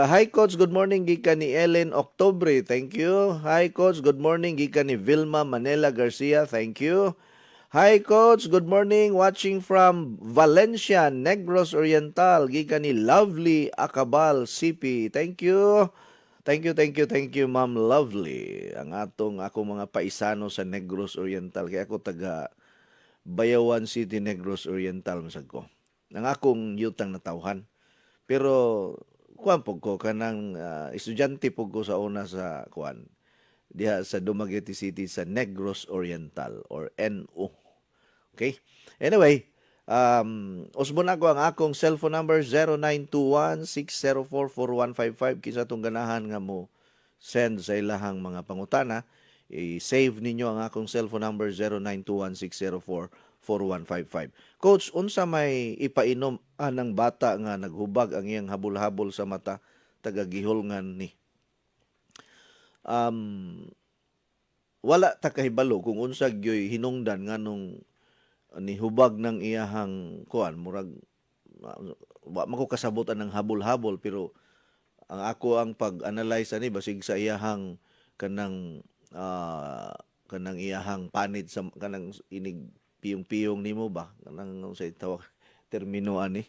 Hi Coach, good morning gikan ni Ellen Octobre. Thank you. Hi Coach, good morning gikan ni Vilma Manela Garcia. Thank you. Hi Coach, good morning, watching from Valencia, Negros Oriental, gikan ni Lovely Acabal CP. Thank you. Thank you, Ma'am Lovely. Ang ako mga paisano sa Negros Oriental, kaya ako taga Bayawan City, Negros Oriental masag ko. Ang akong yutang natawhan. Pero kuan pug ko kanang estudyante pug ko sa una sa kuan diha sa Dumaguete City sa Negros Oriental or NO. Okay? Anyway, usbon ako ang akong cellphone number 0921-604-4155 kinsa tong ganahan nga mo send sa ilahang mga pangutana. I-save ninyo ang akong cellphone number 0921-604-4155. Coach, unsa may ipainom anang bata nga naghubag ang iyang habol-habol sa mata tagagihulngan ni? Wala ta kahibalo kung unsa gyoy hinungdan nganong nihubag ng iyahang kuan murag wa man ko kasabutan ng habol-habol pero ang ako ang pag-analyze ani basig sa iyahang kanang kanang iyahang panit sa kanang inig piyong-piyong nimo ba kanang sa tawag termino ani,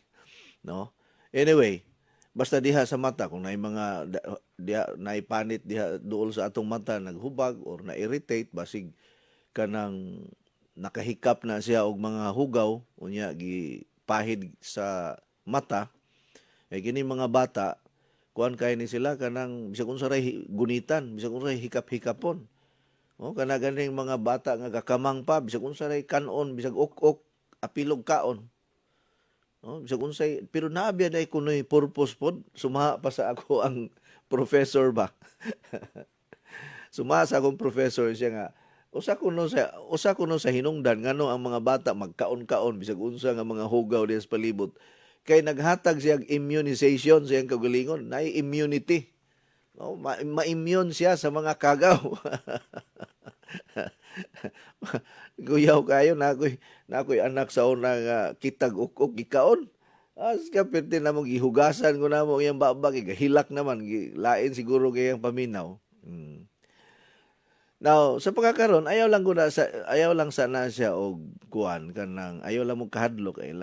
no? Anyway, basta diha sa mata kung naay mga diha naay panit diha duol sa atong mata naghubag or na-irritate basig kanang nakahikap na siya og mga hugaw unya gipahid sa mata ay kini mga bata kuan kay ni sila kanang bisag unsa ray gunitan, bisag unsa ray hikap-hikapon. O kana ganing mga bata nga gakamang pa bisag unsa ray kanon, bisag ok-ok apilog kaon. No, bisag unsay pero naabiya day kunoy purpose pod sumaha pa sa ako ang professor ba. Sumaha sa akong professor siya nga usa kuno sa hinungdan ngano ang mga bata magkaon-kaon bisag unsa nga mga hugaw diha sa palibot kay naghatag siya immunization sa iyang kagalingon, naay immunity. No, ma-immune siya sa mga kagaw. Guyaw kayo na ako'y anak sa una nga kitag ukok gikaon. As kapit din namong gihugasan ko namo iyang babag hilak naman lain siguro kayang paminaw. Now, sa pagkakaroon ayaw lang sana siya og kuan kanang ayaw lang mo kahadlok ay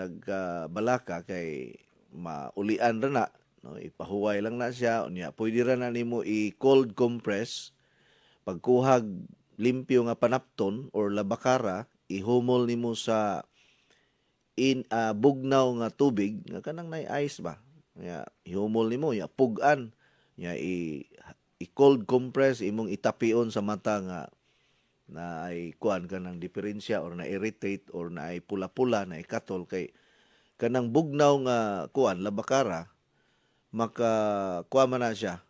balaka kay maulian ra na, no, ipahuway lang na siya unya pwede ra na nimo i-cold compress pagkuhag limpyo nga panapton or labakara ihumol nimo sa bugnaw nga tubig nga kanang nay ice ba nya ihumol nimo ya pugan nya i-cold compress imong itapion sa mata nga na ay kuan kanang diferensya or na irritate or na ay pula-pula na ikatol kay kanang bugnaw nga kuan labakara maka man na siya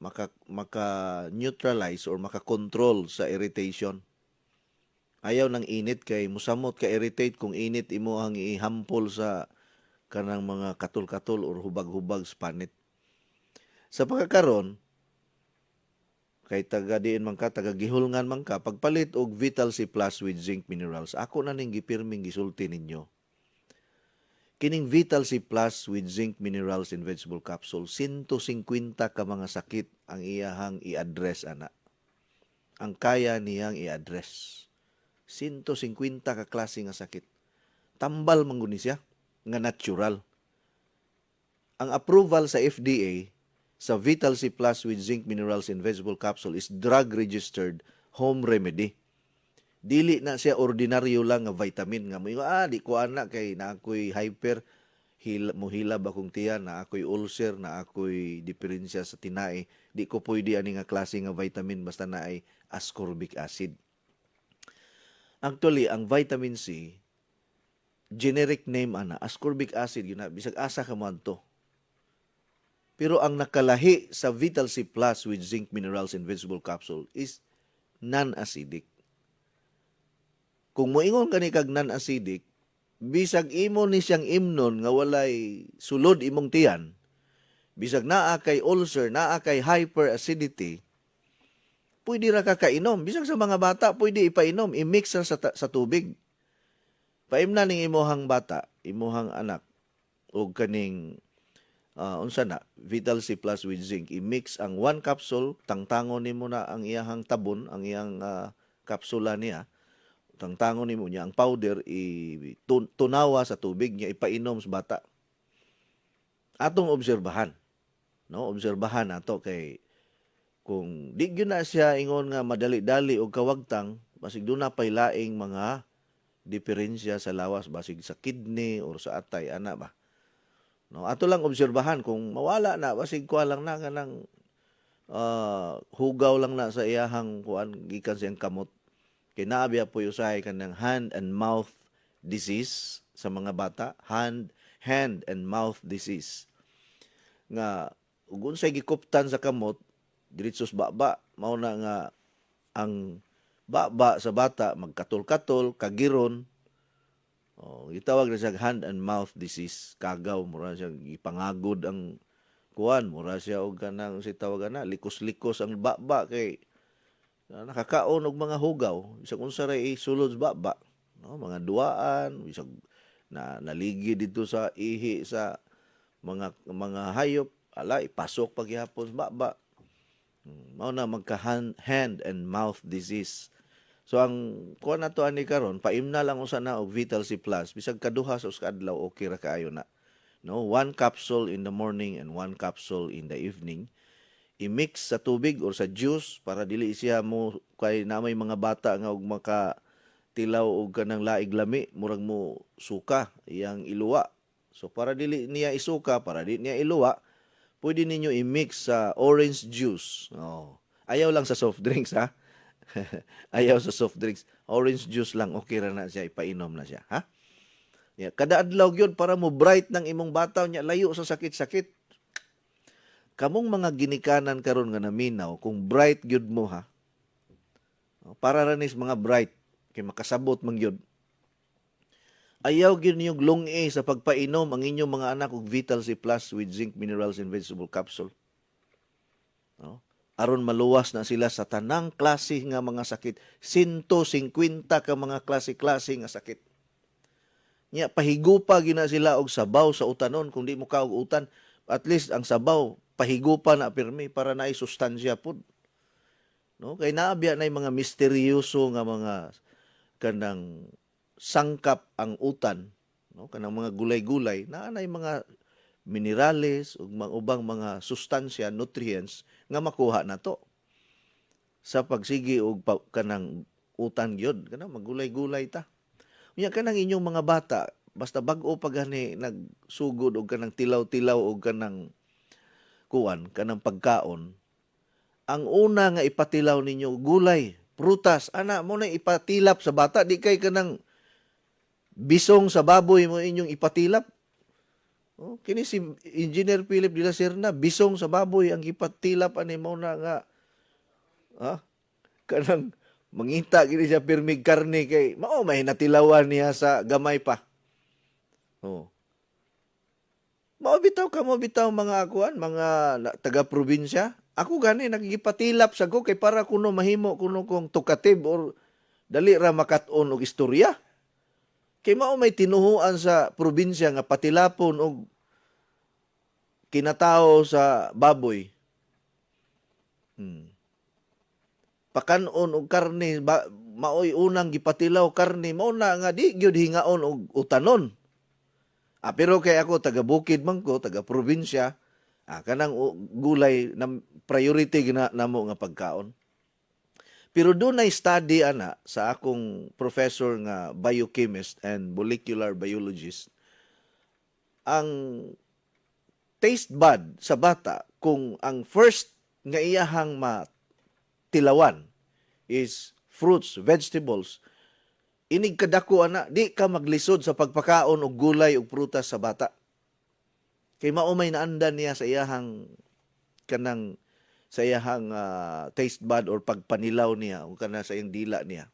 maka neutralize or maka control sa irritation. Ayaw ng init kay musamot ka irritate kung init imo ang ihampol sa kanang mga katul-katul or hubag-hubag sa panit. Sa pagkakaron kay taga-diin man ka, taga-gihulngan man ka, pagpalit og Vital C Plus with zinc minerals, ako na ning gipirming gisulti ninyo. Kining Vital C Plus with zinc minerals in vegetable capsule, 150 ka mga sakit ang iyahang i-address, ana. Ang kaya niyang i-address. 150 ka klase nga sakit. Tambal man guni siya, nga natural. Ang approval sa FDA sa Vital C Plus with zinc minerals in vegetable capsule is drug-registered home remedy. Dili na siya ordinaryo lang nga vitamin nga mo di ko ana kay na ako'y hyper muhilab akong tiyan, na ako'y ulcer, na ako'y diferensya sa tinai. Di ko pwede ani nga klase nga vitamin basta na ay ascorbic acid. Actually, ang vitamin C generic name ana ascorbic acid yun na bisag asa ka man to. Pero ang nakalahi sa Vital C Plus with zinc minerals in vegetable capsule is non-acidic. Kung moingon ka ni kag non-acidic, bisag imo ni siyang imnon nga walay sulod imong tiyan, bisag naa kay ulcer, naa kay hyperacidity, pwede ra ka kainom. Bisag sa mga bata, pwede ipainom, i-mix ra sa tubig. Paimna ning imuhang bata, imuhang anak, o kaning unsa na Vital C Plus with zinc, i-mix ang 1 capsule, tangtangon nimo na ang iyahang tabon, ang iyang kapsula niya, tangtangon nimo niya ang powder, tunawa sa tubig niya, ipainom sa bata. Atong obserbahan, no, obserbahan nato kay kung di gyud na siya ingon nga madali-dali og kawagtang, basig do na pay laing mga diferensya sa lawas basig sa kidney or sa atay ana ba. No, ato lang obserbahan kung mawala na basig kuha lang na kanang hugaw lang na sa iyahang kuan gikan siyang kamot. Kay naabya po usahay kanang hand and mouth disease sa mga bata, hand and mouth disease. Nga ug unsay gikuptan sa kamot diretsos baba, mao na nga ang baba sa bata magkatol-katol, kagiron. Gitawag na siya hand and mouth disease. Kagaw, mura siya ipangagod ang kuan, mura siya og kanang si tawag na likos-likos ang baba kay nakakaon og mga hugaw. Bisag unsa ray sulod sa baba, no? Mga duaan, bisag naligi dito sa ihi sa mga hayop, ala ipasok pagyapon sa baba. Mao na magka hand and mouth disease. So ang kuan nato ani karon, paimna lang usa na og Vital C Plus, bisag kaduha sa usa ka adlaw okay ra kaayo na. No, 1 capsule in the morning and 1 capsule in the evening. I-mix sa tubig or sa juice para dili siya mo kay namay mga bata nga og maka tilaw og kanang laig lami, murag mo suka iyang iluwa. So para dili niya isuka, para dili niya iluwa, pwede ninyo i-mix sa orange juice. Ayaw lang sa soft drinks ha. Ayaw sa soft drinks. Orange juice lang, okay ra na siya, ipainom na siya, ha? Yeah, kada adlaw gyud para mo bright ng imong bata nya, layo sa sakit-sakit. Kamong mga ginikanan karon nga naminaw, kung bright gyud mo ha. Para ranis mga bright kay makasabot man gyud. Ayaw gyud niyo long-a sa pagpainom ang inyong mga anak og Vital C Plus with zinc minerals and vegetable capsule. No? Aron maluwas na sila sa tanang klase nga mga sakit. 150 ka mga klase-klase nga sakit. Nya pahigupa gina sila og sabaw sa utanon kung di mo ka og utan, at least ang sabaw pahigupa na pirmi para naay sustansya pud. No, kay naabya nay mga misteryoso nga mga kanang sangkap ang utan, no, kanang mga gulay-gulay na anay mga minerales ug mga ubang mga sustansya, nutrients nga makuha nato sa pagsigi og kanang utan gyud, kanang magulay-gulay ta. Unya kanang inyong mga bata basta bag-o pa gani nagsugod og kanang tilaw-tilaw og kanang kuan, kanang pagkaon. Ang una nga ipatilaw ninyo gulay, prutas, ana mo na ipatilap sa bata, di kay kanang bisong sa baboy mo inyong ipatilap. Kini si Engineer Philip de la Serna, bisong sa baboy ang ipatilap ani mo na nga kanang mangita gini siya pirmig karne kay mao may natilawan niya sa gamay pa. Mao bitaw mga akuan, mga taga-probinsya. Ako gani nagipatilap sa ko kay para kuno mahimo kuno kong tukatib or dali ra makat-on og istorya. Kay mao may tinuhuan sa probinsya nga patilapon og kinatao sa baboy. Pakanon og karne, maoy unang gipatilaw karne, mao na nga di gyud hingaon og utanon. Pero kay ako taga-bukid man ko, taga-probinsya, kanang gulay na priority gina namo nga pagkaon. Pero doon na study ana sa akong professor nga biochemist and molecular biologist, ang taste bud sa bata kung ang first nga iyahang matilawan is fruits, vegetables, inig kadako ana, di ka maglisod sa pagpakaon og gulay og prutas sa bata. Kay maumay naandan niya sa iyahang kanang sa iyahang taste bud or pagpanilaw niya o kana sa iyang dila niya.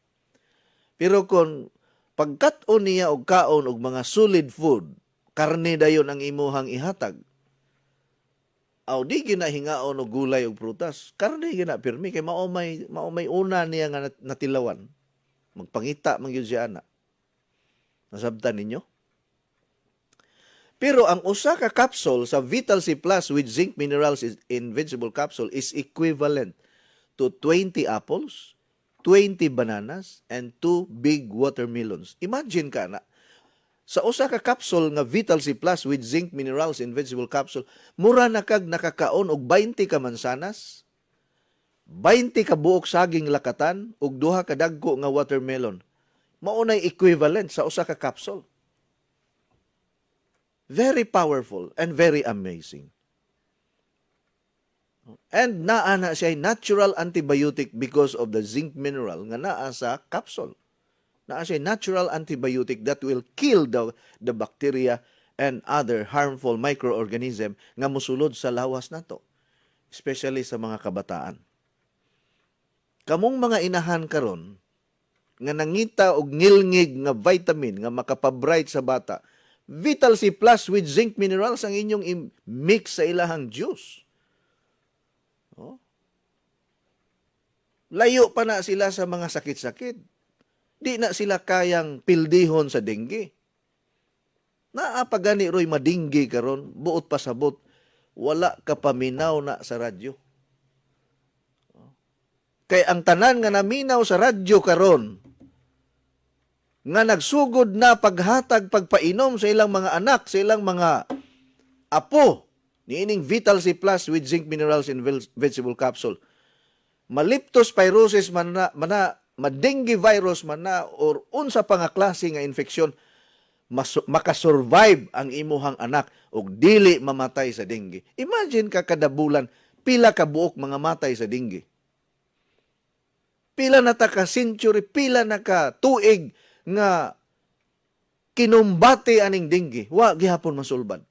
Pero kung pagkat-on niya og kaon og mga solid food, karne dayon ang imuhang ihatag, di ginahingaon og gulay og prutas, karne gina pirmi kay maumay una niya nga natilawan. Magpangita man gyud siya ana. Nasabtan ninyo? Pero ang usa ka capsule sa Vital C Plus with zinc minerals in vegetable capsule is equivalent to 20 apples, 20 bananas, and 2 big watermelons. Imagine ka na, sa usa ka capsule nga Vital C Plus with zinc minerals in vegetable capsule, mura na kag nakakaon og 20 ka mansanas, 20 ka buok saging lakatan, ug 2 ka dagko nga watermelon. Mao nay equivalent sa usa ka capsule. Very powerful and very amazing. And naa na siya natural antibiotic because of the zinc mineral nga naa sa capsule. Naa siya natural antibiotic that will kill the bacteria and other harmful microorganism nga mosulod sa lawas nato, especially sa mga kabataan. Kamong mga inahan karon nga nangita og ngilngig nga vitamin nga makapabright sa bata, Vital C Plus with zinc minerals ang inyong mix sa ilahang juice. Oh. Layo pa na sila sa mga sakit-sakit. Di na sila kayang pildihon sa dengue. Naapagani roy madinggi karon, buot pasabot, wala ka paminaw na sa radyo. Kay ang tanan nga naminaw sa radyo karon, nga nagsugod na paghatag, pagpainom sa ilang mga anak, sa ilang mga apo, niining Vital C Plus with zinc minerals in vegetable capsule. Maliptospirosis man na, madenggi virus man na, or unsa pa nga klase nga infeksyon, makasurvive ang imuhang anak og dili mamatay sa dengue. Imagine ka kada bulan, pila ka buok mga matay sa dengue. Pila na ta ka century, pila na ka tuig nga kinumbati aning dengue. Wa gihapon masulbad.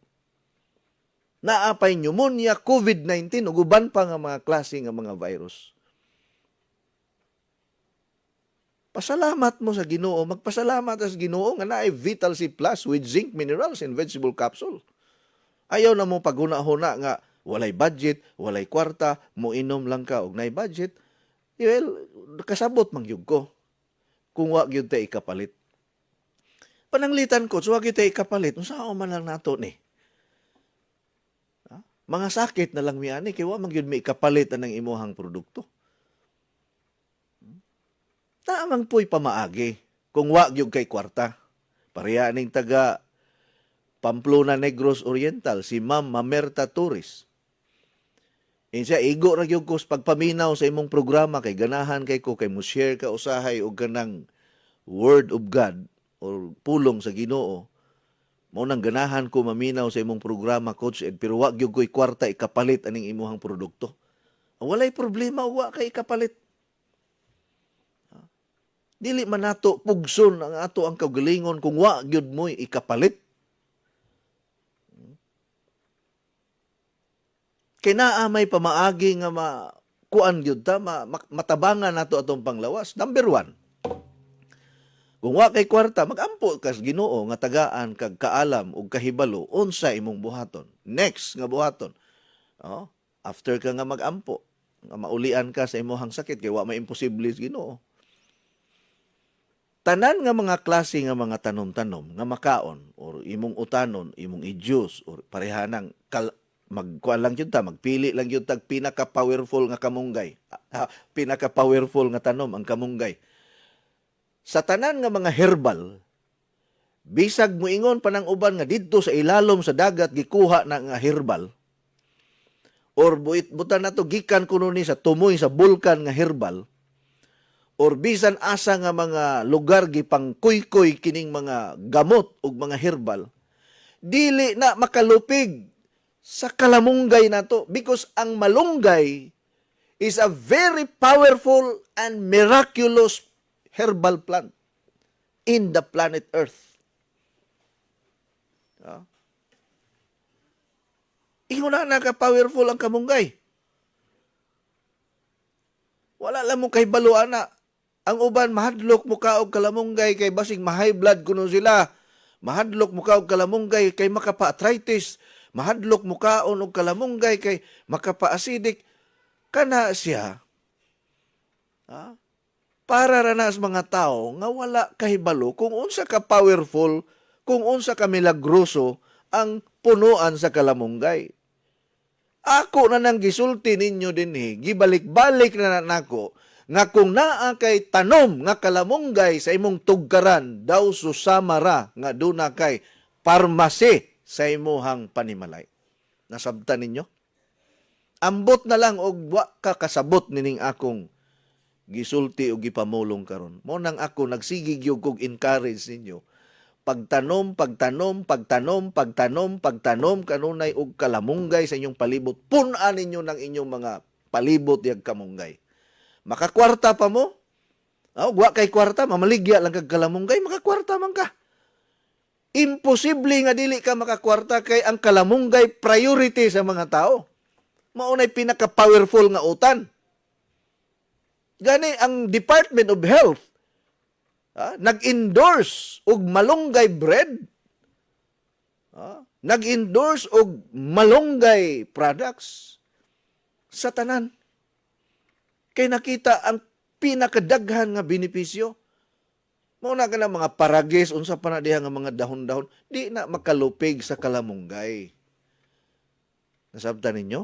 Naapay pneumonia, COVID-19, ug uban pa nga mga klase nga mga virus. Pasalamat mo sa Ginoo, magpasalamat sa Ginoo nga naay Vital C Plus with zinc minerals in vegetable capsule. Ayaw na mo paghuna-huna nga walay budget, walay kwarta, mo inom lang ka og nay budget. Well, kasabot man gyud ko. Kung wa gyud ta ikapalit. Pananglitan ko, so wa gyud ta ikapalit, unsa man lang nato ni? Mga sakit na lang miani kay wa man gyud may ikapalit ang imuhang produkto. Taamang po'y pamaagi kung wa gyud kay kwarta. Pareha ning taga Pamplona Negros Oriental, si Ma'am Mamerta Torres. Insya, igo ra gyud ko sa pagpaminaw sa imong programa kay ganahan kay ko kay mo share ka usahay og kanang Word of God or pulong sa Ginoo. Mao nang ganahan ko maminaw sa imong programa, Coach Ed, pero wa gyud ko'y kwarta ikapalit aning imuhang produkto. Walay problema, wa kay ikapalit. Dili man nato pugson ang ato ang kagalingon kung wa gyud mo'y ikapalit. Kay naa may pamaagi nga kuan gyud ta, matabangan nato atong panglawas. Number 1, kung wa kay kwarta, magampo kas Ginoo nga tagaan kag kaalam ug kahibalo unsa imong buhaton. Next nga buhaton. Oh, after ka nga magampo, nga maulian ka sa imong sakit kay wa may imposible sa Ginoo. Tanan nga mga klase nga mga tanom-tanom nga makaon or imong utanon, imong i-juice or parehanang magkuan lang yun ta, magpili lang yun tag pinaka-powerful nga kamunggay. Pinaka-powerful nga tanom ang kamunggay. Sa tanan nga mga herbal, bisag mo ingon pa ng uban nga didto sa ilalom sa dagat gikuha na nga herbal, or butan na to gikan kuno ni sa tumoy sa bulkan nga herbal, or bisan asa nga mga lugar gipang kuy-kuy kining mga gamot ug mga herbal, dili na makalupig sa kalamunggay nato because ang malunggay is a very powerful and miraculous herbal plant in the planet Earth. Iyon na naka-powerful ang kamunggay. Wala lang mo kay baluan na. Ang uban, mahadlok mo ka og kalamunggay kay basig ma-high blood kuno sila. Mahadlok mo ka og kalamunggay kay makapa-arthritis. Mahadlok mo ka og kalamunggay kay makapa-acidic. Kana siya. Para ranas mga tao nga wala kahibalo kung unsa ka powerful, kung unsa ka milagroso ang punuan sa kalamunggay. Ako na nang gisulti ninyo dinhi, gibalik-balik na nako nga kung naa kay tanom nga kalamunggay sa imong tugkaran, daw susama ra nga duna kay parmase sa imuhang panimalay. Nasabtan ninyo? Ambot na lang og wa ka kasabot nining akong gisulti o gipamulong karon. Mo nang ako nagsigig yung kog encourage ninyo Pagtanom, kanunay og kalamunggay sa inyong palibot. Punan ninyo ng inyong mga palibot yag kamunggay. Makakwarta pa mo? Wa kay kwarta, mamaligya lang kag kalamunggay, makakwarta man ka. Imposible nga dili ka makakwarta kay ang kalamunggay priority sa mga tao. Maunay pinaka-powerful nga utan. Gani ang Department of Health nag-endorse og malunggay bread. Nag-endorse og malunggay products sa tanan. Kay nakita ang pinakadaghan nga benepisyo. Mauna ka na mga paragis, unsa pa na diha nga mga dahon-dahon, di na makalupig sa kalamunggay. Nasabtan ninyo?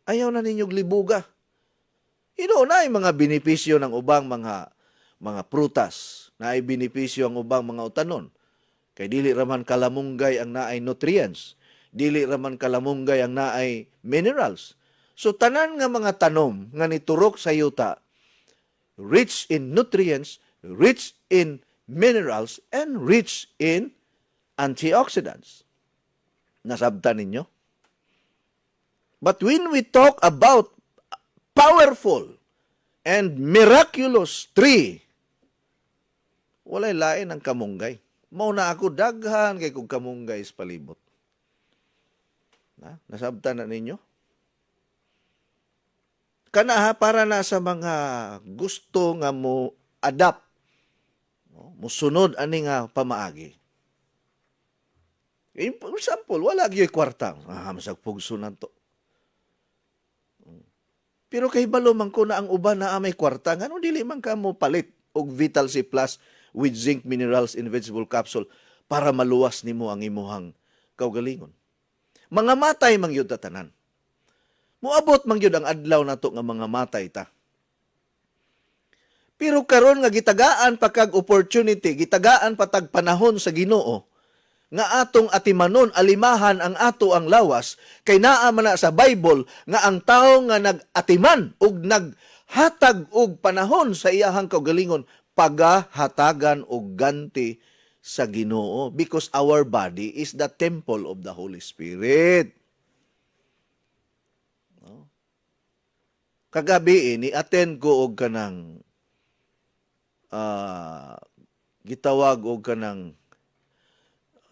Ayaw na ninyo libuga. Na ay mga benepisyo ng ubang mga prutas, na ay benepisyo ang ubang mga utanon. Kay dili raman kalamunggay ang naay nutrients, dili raman kalamunggay ang naay minerals. So tanan nga mga tanom nga niturok sa yuta, rich in nutrients, rich in minerals, and rich in antioxidants. Nasabtan ninyo? But when we talk about powerful and miraculous tree, walay lain ang kamunggay. Mauna ako daghan kay kog kamunggay sa palibot. Nasabtan na ninyo? Kana para na sa mga gusto nga mo adapt, musunod ani nga pamaagi. For example, wala gyud kwarta. Masag pugso nanto. Pero kay balo man ko na ang uban na may kwarta, ngano dili man ka mo palit og Vital C Plus with zinc minerals in vegetable capsule para maluwas nimo ang imuhang kaugalingon. Mga matay man gyud ta tanan. Muabot man gyud ang adlaw nato nga mga matay ta. Pero karon nga gitagaan pa kag opportunity, gitagaan pa tag panahon sa Ginoo nga atong atimanon alimahan ang ato ang lawas kay naa man na sa Bible nga ang tawo nga nag-atiman ug naghatag og panahon sa iyahang kaugalingon pagahatagan og ganti sa Ginoo because our body is the temple of the Holy Spirit. Kagabi ni-attend ko og kanang gitawag og kanang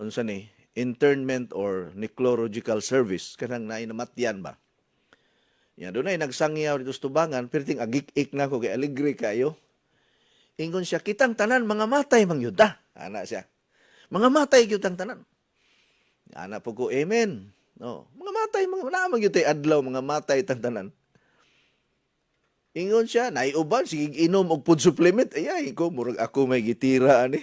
unsa ni internment or necrological service kanang nainamatyan ba. Yan dunay nagsangyaw dito sa tubangan perting agik-ik na ko kay alegre kayo. Ingon siya kitang tanan mga matay mang yun ta. Ana siya. Mga matay gyud ang tanan. Ana po ko amen. No, mga matay mga naamang gyud tay adlaw mga matay tang tanan. Ingon siya, naiuban, sige inom og food supplement. Ay, ko, murag ako may gitira, ani.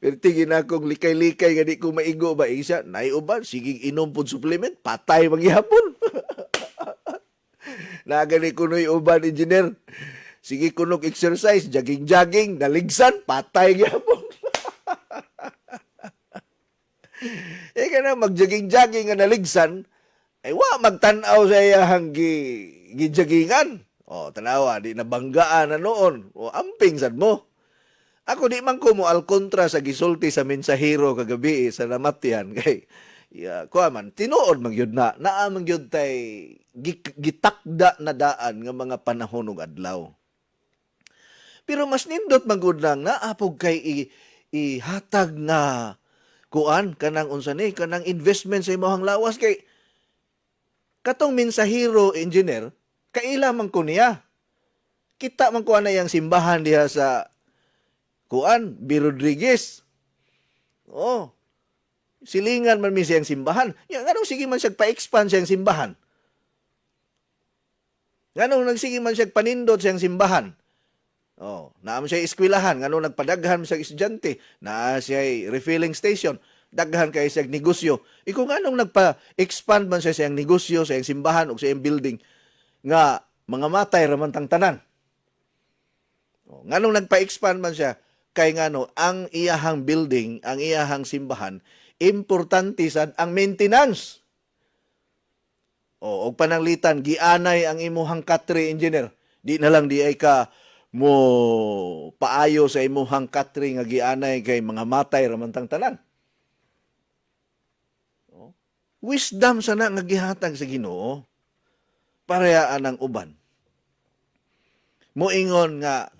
Pero tingin akong likay-likay, nga di ko maigo ba? Siya, naiuban, sige inom food supplement, patay maghihapon. Nagani kuno'y uban, engineer. Sige kunog exercise, jogging-jogging, naligsan, patay gihapon. Ka na, mag-jogging-jogging nga naligsan, ay wa magtanaw sa iyahang gijagingan. Tanawa, di nabanggaan na noon. Amping sad mo. Ako di man ko mo al kontra sa gisulti sa mensahero kagabi sa namatyan kay kuha man tinuod man gyud na man gyud tay gitakda na daan nga mga panahon ug adlaw. Pero mas nindot man gud lang naapog kay ihatag na kuan kanang unsa ni kanang investment sa imong lawas kay katong mensahero engineer, kaila man ko niya. Kita man ko na yang simbahan diha sa kuan, B. Rodriguez. Silingan man mi siyang simbahan. Yang anong sige man siya pa-expand siyang simbahan? Anong nagsige man siya panindot siyang simbahan? Naam siya eskwelahan, anong nagpadaghan siya estudyante, naa siya refilling station. Daghan kay siyang negosyo. Kung anong nagpa-expand man siya siyang negosyo, siyang simbahan o siyang building, nga mga matay raman tang tanan. Nganong nagpa-expand man siya, kay ngano, ang iyahang building, ang iyahang simbahan, importante sad ang maintenance. Og pananglitan, gianay ang imuhang katre engineer. Di na lang di ay ka mo paayo sa imuhang katri nga gianay kay mga matay ramantang tanan. Wisdom sana nga gihatag sa Ginoo parehaan ang uban. Moingon nga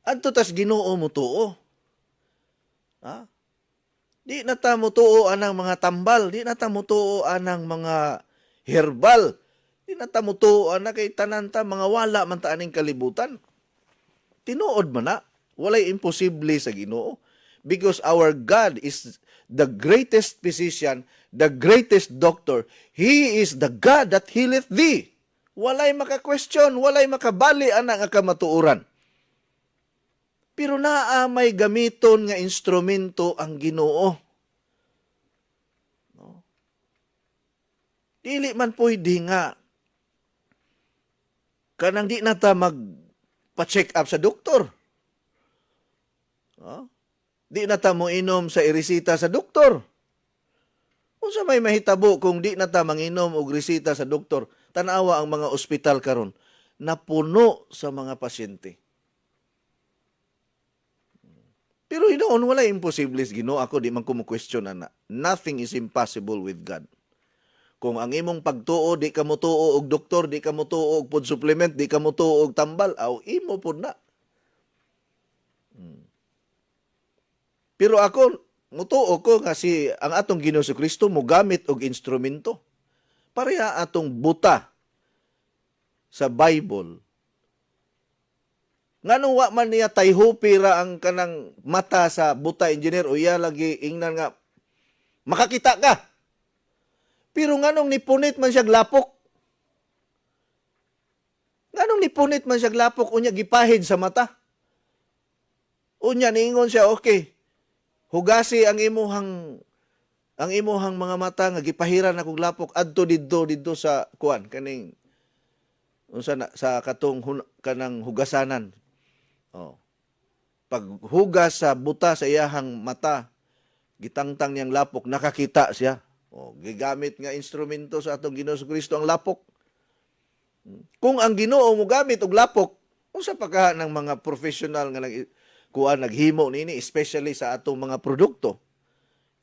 adto tas Ginoo mo tuo. Ha? Di na ta mo tuo anang mga tambal, di na ta mo tuo anang mga herbal. Di na ta mo tuo ana kay tanan ta mga wala man ta aning kalibutan. Tinuod man na, walay imposible sa Ginoo. Because our God is the greatest physician, the greatest doctor. He is the God that healeth thee. Walay maka-question, walay makabali ana nga kamatuoran. Pero naa may gamiton nga instrumento ang Ginoo. No? Dili man pwede nga kanang di na ta magpa-check up sa doktor. No? Di na ta mo inom sa iresita sa doktor. Unsa may mahitabo kung di na ta manginom og resita sa doktor? Tanawa ang mga ospital karon napuno sa mga pasyente. Pero hinoon wala imposible Ginoo, ako di man ko mo question ana. Nothing is impossible with God. Kung ang imong pagtuo di ka mo tuo og doktor, di ka mo tuo og food supplement, di ka mo tuo og tambal, aw imo pud na. Pero ako mutuo ko nga si ang atong Ginoo si Kristo mo gamit og instrumento. Pareha atong buta sa Bible. Nganong wa man niya tayhupira ang kanang mata sa buta engineer o iya lagi ingnan nga makakita ka. Pero nganong nipunit man siya glapok? Nganong nipunit man siya glapok unya gipahid sa mata? Unya niingon siya, okay. Hugasi ang imuhang mga mata nga gipahiran ako glapok adto didto sa kuan kaning unsa na sa katong kanang hugasanan. Oh. Pag hugas sa buta sa iyahang mata, gitangtang niyang lapok, nakakita siya. Oh, gigamit nga instrumento sa atong Ginoo Kristo ang lapok. Kung ang Ginoo mo gamit og lapok, unsa pa ka ng mga professional nga naghimo nini, especially sa atong mga produkto,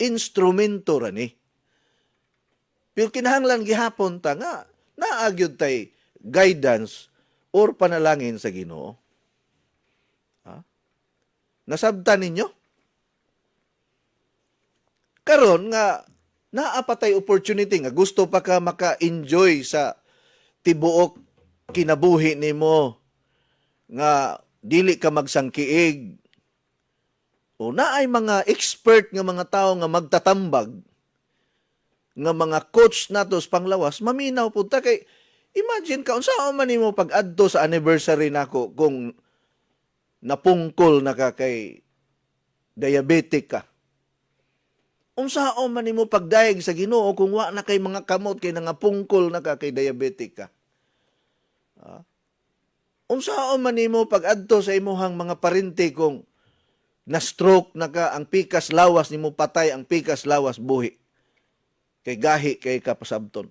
instrumento ra ni. Pero kinahanglan gihapon ta nga naagyod tay guidance or panalangin sa Ginoo. Ha? Nasabtan ninyo? Karon nga naapatay opportunity nga gusto pa ka maka-enjoy sa tibuok kinabuhi nimo nga dili ka magsangkiig. O naay mga expert nga mga tao nga magtatambag nga mga coach nato sa panglawas, maminaw pud ta kay imagine ka unsa man nimo pag-adto sa anniversary nako kung napungkol na ka kay diabetic ka. Unsa man nimo pagdaig sa Ginoo kung wa na kay mga kamot kay nangapungkol na ka kay diabetic ka. Unsa man nimo pag-adto sa imuhang mga parente kung na-stroke na ka, ang pikas lawas nimo patay, ang pikas lawas buhi. Kay gahi kay kapasabton.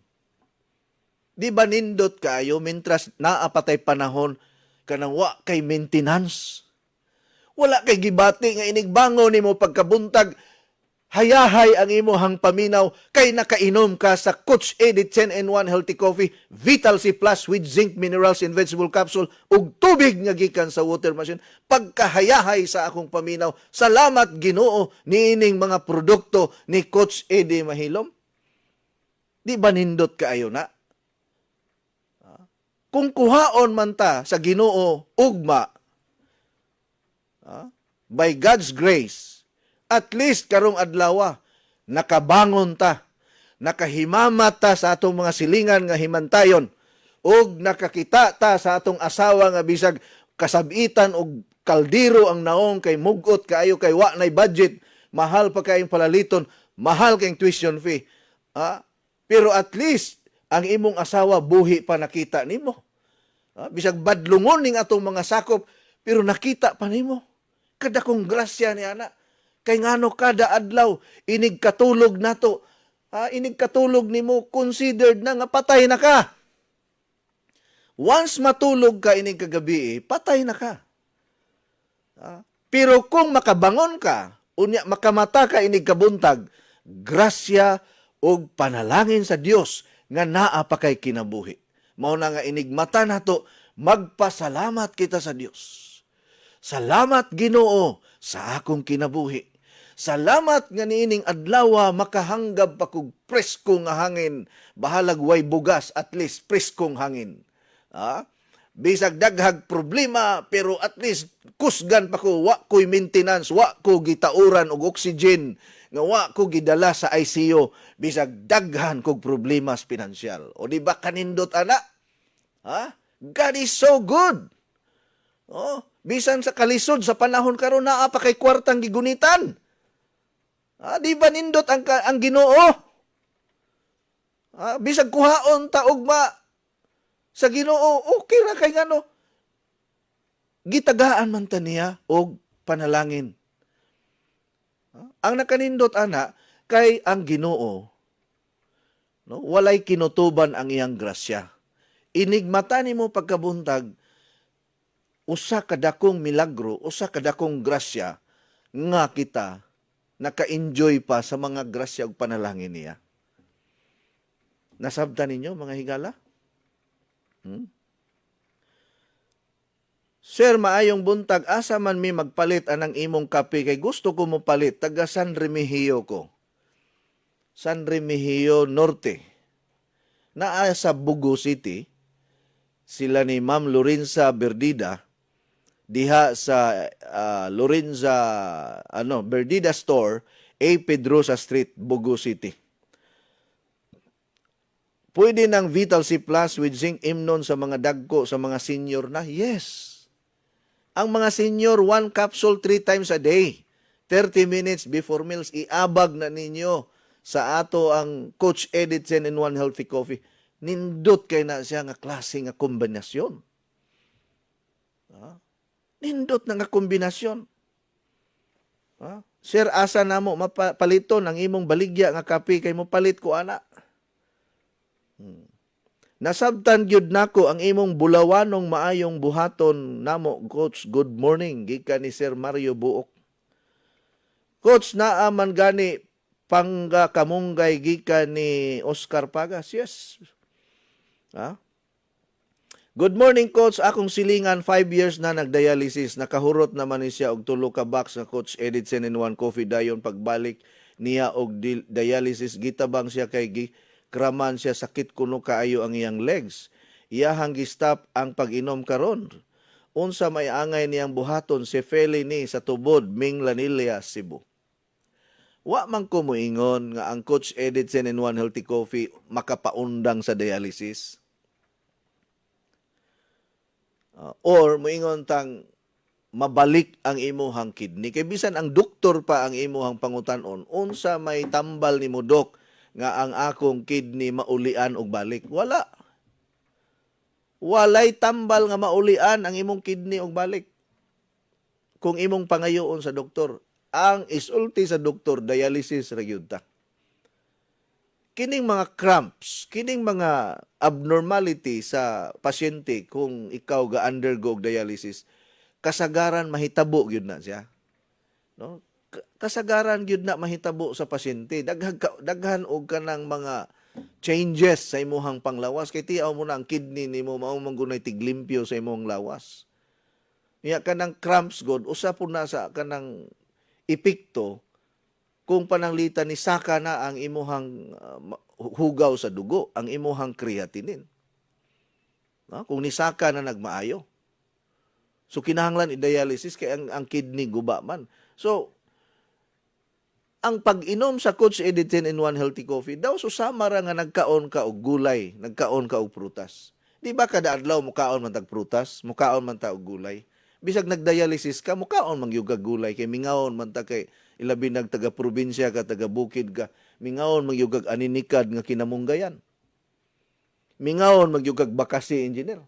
Di ba nindot kayo mintras naapatay panahon kanang wa kay maintenance? Wala kay gibati nga inigbango nimo pagkabuntag hayahay ang imuhang paminaw kay nakainom ka sa Coach Eddie 10-in-1 Healthy Coffee, Vital C Plus with zinc minerals and vegetable capsule ug tubig nga gikan sa water machine. Pagkahayahay sa akong paminaw, salamat Ginoo niining mga produkto ni Coach Eddie Mahilom. Di ba nindot kaayo na? Kung kuhaon man ta sa Ginoo ugma, by God's grace, at least karong adlaw nakabangon ta, nakahimamat ta sa atong mga silingan nga himantayon, ug nakakita ta sa atong asawa nga bisag kasabitan og kaldero ang naong kay mugot kaayo kay wa nay budget, mahal pa kayong palaliton, mahal kayong tuition fee. Pero at least ang imong asawa buhi pa nakita nimo. Bisag badlungon ning atong mga sakop, pero nakita pa nimo. Kada kong grasya ni ana. Kay ngano kada adlaw inig katulog nato. Inig katulog nimo considered na nga patay na ka. Once matulog ka ining kagabi, patay na ka. Pero kung makabangon ka, unya makamata ka inig kabuntag, grasya o panalangin sa Dios nga naa pa kay kinabuhi. Mao na nga inig mata nato, magpasalamat kita sa Dios. Salamat Ginoo sa akong kinabuhi. Salamat nga niining adlaw makahanggab pa kog presko nga hangin, bahalag way bugas, at least preskong hangin. Bisag daghag problema, pero at least kusgan pa ko, wa ko'y maintenance, wa ko gitauran og oxygen, nga wa ko gidala sa ICU, bisag daghan kog problemas pinansyal. O di ba kanindot ana? God is so good. Bisan sa kalisod sa panahon karon naa pa kay kwartang gigunitan. Di ba nindot ang Ginoo? Bisag kuhaon ta ugma sa Ginoo, okay ra kay ngano. Gitagaan man ta niya og panalangin. Ang nakanindot ana kay ang Ginoo, no, walay kinutuban ang iyang grasya. Inigmata nimo pagkabuntag, usa ka dakong milagro, usa ka dakong grasya nga kita naka-enjoy pa sa mga grasya ug panalangin niya. Nasabtan ninyo mga higala? Sir, maayong buntag, asa man mi magpalit anang imong kape kay gusto ko mo palit, taga San Remigio ko. San Remigio Norte. Naa sa Bugo City, sila ni Ma'am Lorenza Berdida, diha sa Berdida Store, A. Pedrosa Street, Bugo City. Pwede ng Vital C Plus with zinc imnon sa mga dagko, sa mga senior na? Yes. Ang mga senior, 1 capsule 3 times a day. 30 minutes before meals, iabag na ninyo sa ato ang Coach Edith 10-in-1 Healthy Coffee. Nindot kay na siya nga klase nga kombinasyon. Nindot na nga kombinasyon. Sir, asa na mo mapaliton ang imong baligya nga kape kay mo palit ko ana. Nasabtan gyud nako ang imong bulawanong maayong buhaton namo, Coach. Good morning gikan ni Sir Mario Buok. Coach, naa man gani pangga kamunggay gikan ni Oscar Pagas. Yes. Good morning, Coach. Akong silingan 5 years na nagdialysis. Nakahurot naman ni siya og 3 ka box nga Coach Edith 10-in-1 Coffee dayon pagbalik niya og dialysis gitabang siya kay kraman siya, sakit kuno kaayo ang iyang legs. Iyahang gistop ang pag-inom karon. Unsa may angay niyang buhaton si Felini sa tubod Ming Lanilla, Cebu. Wa man ko moingon nga ang Coach Edith 10-in-1 Healthy Coffee makapaundang sa dialysis. Or moingon tang mabalik ang imuhang kidney. Kay bisan ang doktor pa ang imuhang pangutan-on, unsa may tambal ni mo, Dok, nga ang akong kidney maulian og balik. Wala. Walay tambal nga maulian ang imong kidney og balik. Kung imong pangayoon sa doktor, ang isulti sa doktor, dialysis ra gyud ta. Kining mga cramps, kining mga abnormality sa pasyente kung ikaw ga-undergo og dialysis, kasagaran mahitabo gyud na siya. No? Kasagaran gyud na mahitabo sa pasyente. Daghan og kanang mga changes sa imuhang panglawas. Kay tiyaw mo na ang kidney nimo mao manggunay tiglimpyo sa imong lawas. Niya kanang cramps god usa po na sa kanang epekto kung pananglitan ni saka na ang imuhang hugaw sa dugo, ang imuhang creatinine. Kung nisaka na nagmaayo. So kinahanglan i-dialysis kay ang kidney guba man. So ang pag-inom sa Coach Edith 10-in-1 Healthy Coffee daw susama ra nga nagkaon ka og gulay, nagkaon ka og prutas. Di ba kada adlaw mukaon man tag prutas, mukaon man ta og gulay. Bisag nagdialysis ka, mukaon man gyud kag gulay kay mingaon man ta kay ilabi nag taga probinsya ka, taga bukid ka, mingaon man gyud kag aninikad nga kinamunggayan. Mingaon man gyud kag bakasi, engineer.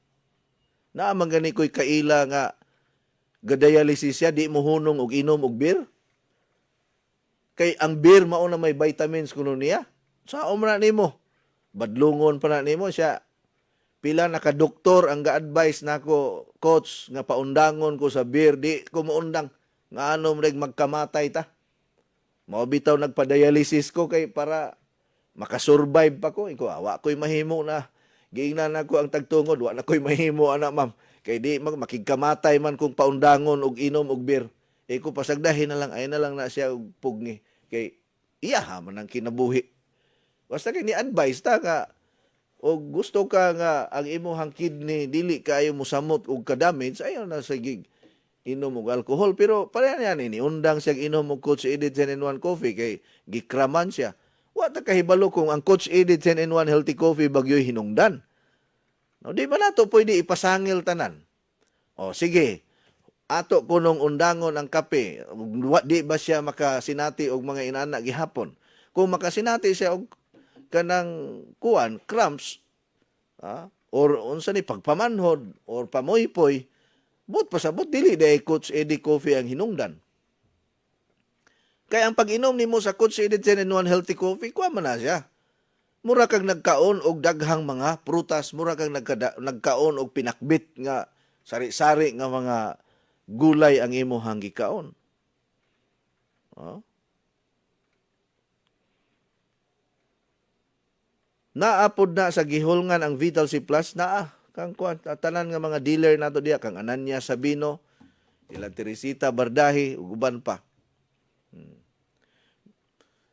Naa man gani koy kaila nga gadialysis siya, di mo hunong og inom og beer. Kay ang beer mao na may vitamins kuno niya. Sao man nimo? Badlungon pa na nimo siya. Pila na ka doktor ang ga-advise nako, coach, nga paundangon ko sa beer, di ko maundang. Nga ano reg magkamatay ta. Mao bitaw nagpa-dialysis ko kay para makasurvive pa ko. Iko wa ko'y mahimo na. Giingnan nako ang tagtungod, wa na ko'y mahimo ana ma'am. Kay di makigkamatay man kung paundangon og inom og beer. Iko pasagdahin na lang ay na lang na siya og pugni. Kay iya man ang kinabuhi. Basta kay ni advice ta ka o gusto ka nga ang imong kidney dili kayo mosamot og ka-damage, ayaw na sa gig inom og alcohol. Pero pareha yan ini undang siya inom og Coach Edit 10-in-1 coffee kay gikraman siya. Wa ta kahibalo kung ang Coach Edit 10-in-1 healthy coffee bagyoy hinungdan. No, di ba nato pwede ipasangil tanan? O sige, ato kunong undangon ang kape, di ba siya makasinati og mga inana gihapon? Kung makasinati siya og kanang kuan, cramps, or unsa ni pagpamanhod, or pamoypoy, but pasabot dili day Coach Eddie Coffee ang hinungdan. Kaya ang pag-inom nimo sa Coach Eddie 10-in-1 healthy coffee, kuha man na siya. Mura kang nagkaon og daghang mga prutas, mura kang nagkaon og pinakbit nga sari-sari nga mga gulay ang imong gikaon. Naapod na sa gihulngan ang Vital C Plus naa kang kuan tanan nga mga dealer nato diya kang Ananya Sabino, ila Teresita Bardahi ug uban pa.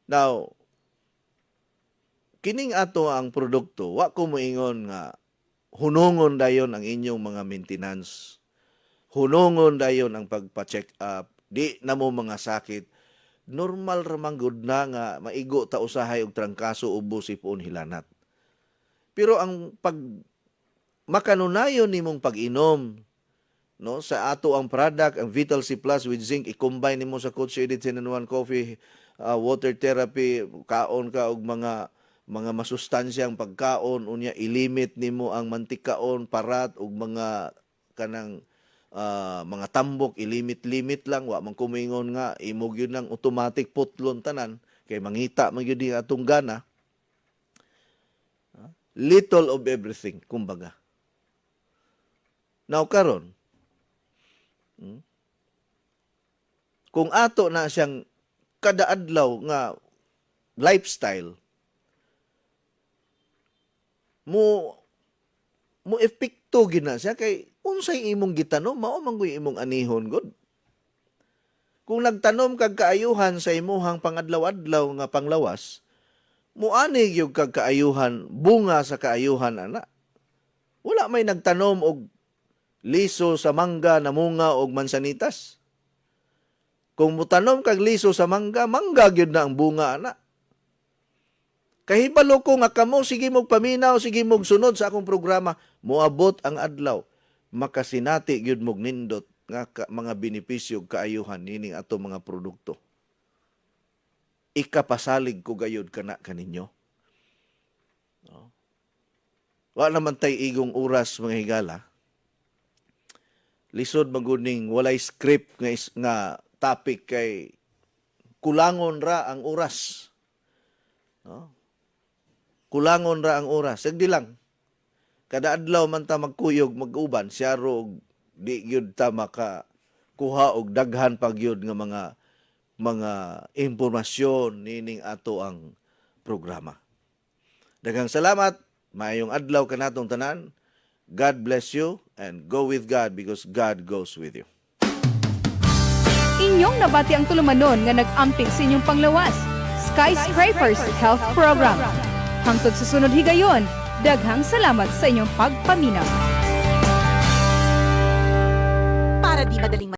Now, kining ato ang produkto, wa ko moingon nga hunungon dayon ang inyong mga maintenance. Hunungon dayon ang pagpa-check up. Di na mo mga sakit. Normal ramang gud na nga maigo ta usahay og trangkaso ubo sipon hilanat. Pero ang pag makanunayon nimong pag-inom no sa ato ang product, ang Vital C Plus with zinc, i-combine nimo sa Coach Edit 10-in-1 coffee, water therapy, kaon ka og mga masustansyang pagkaon, unya ilimit nimo ang mantikaon, parat ug mga kanang mga tambok, ilimit-limit lang, wa man kumingon nga imo gyud nang automatic putlon tanan kay mangita man gyud atong gana. Little of everything, kumbaga. Now karon, kung ato na siyang kada adlaw nga lifestyle, mo epekto gina siya kay unsay imong gitanom mao man gyud imong anihon gud. Kung nagtanom kag kaayuhan sa imuhang pangadlaw-adlaw nga panglawas, muani gyud kag kaayuhan, bunga sa kaayuhan ana. Wala may nagtanom og liso sa mangga namunga og mansanitas. Kung mutanom kag liso sa mangga, mangga gyud na ang bunga ana. Kahibalo ko nga kamo, sige mong paminaw, sige mong sunod sa akong programa, moabot ang adlaw, makasinati gyud mong nindot nga mga benepisyo kaayuhan nining ato mga produkto. Ikapasalig ko gayud kana kaninyo. No? Wa naman tay igong oras mga higala. Lisod maguning walay script nga topic kay kulangon ra ang oras. No? Kulangon ra ang oras. Sagdi lang. Kada adlaw man ta magkuyog, mag-uban, siya ro di gyud ta makakuha og daghan pag gyud nga mga impormasyon nining ato ang programa. Daghang salamat. Maayong adlaw kanatong tanan. God bless you and go with God because God goes with you. Inyong nabati ang tulumanon nga nag-amping sa inyong panglawas. Skyscrapers Health Program. Hangtod sa sunod higayon, daghang salamat sa inyong pagpaminaw. Para di madaling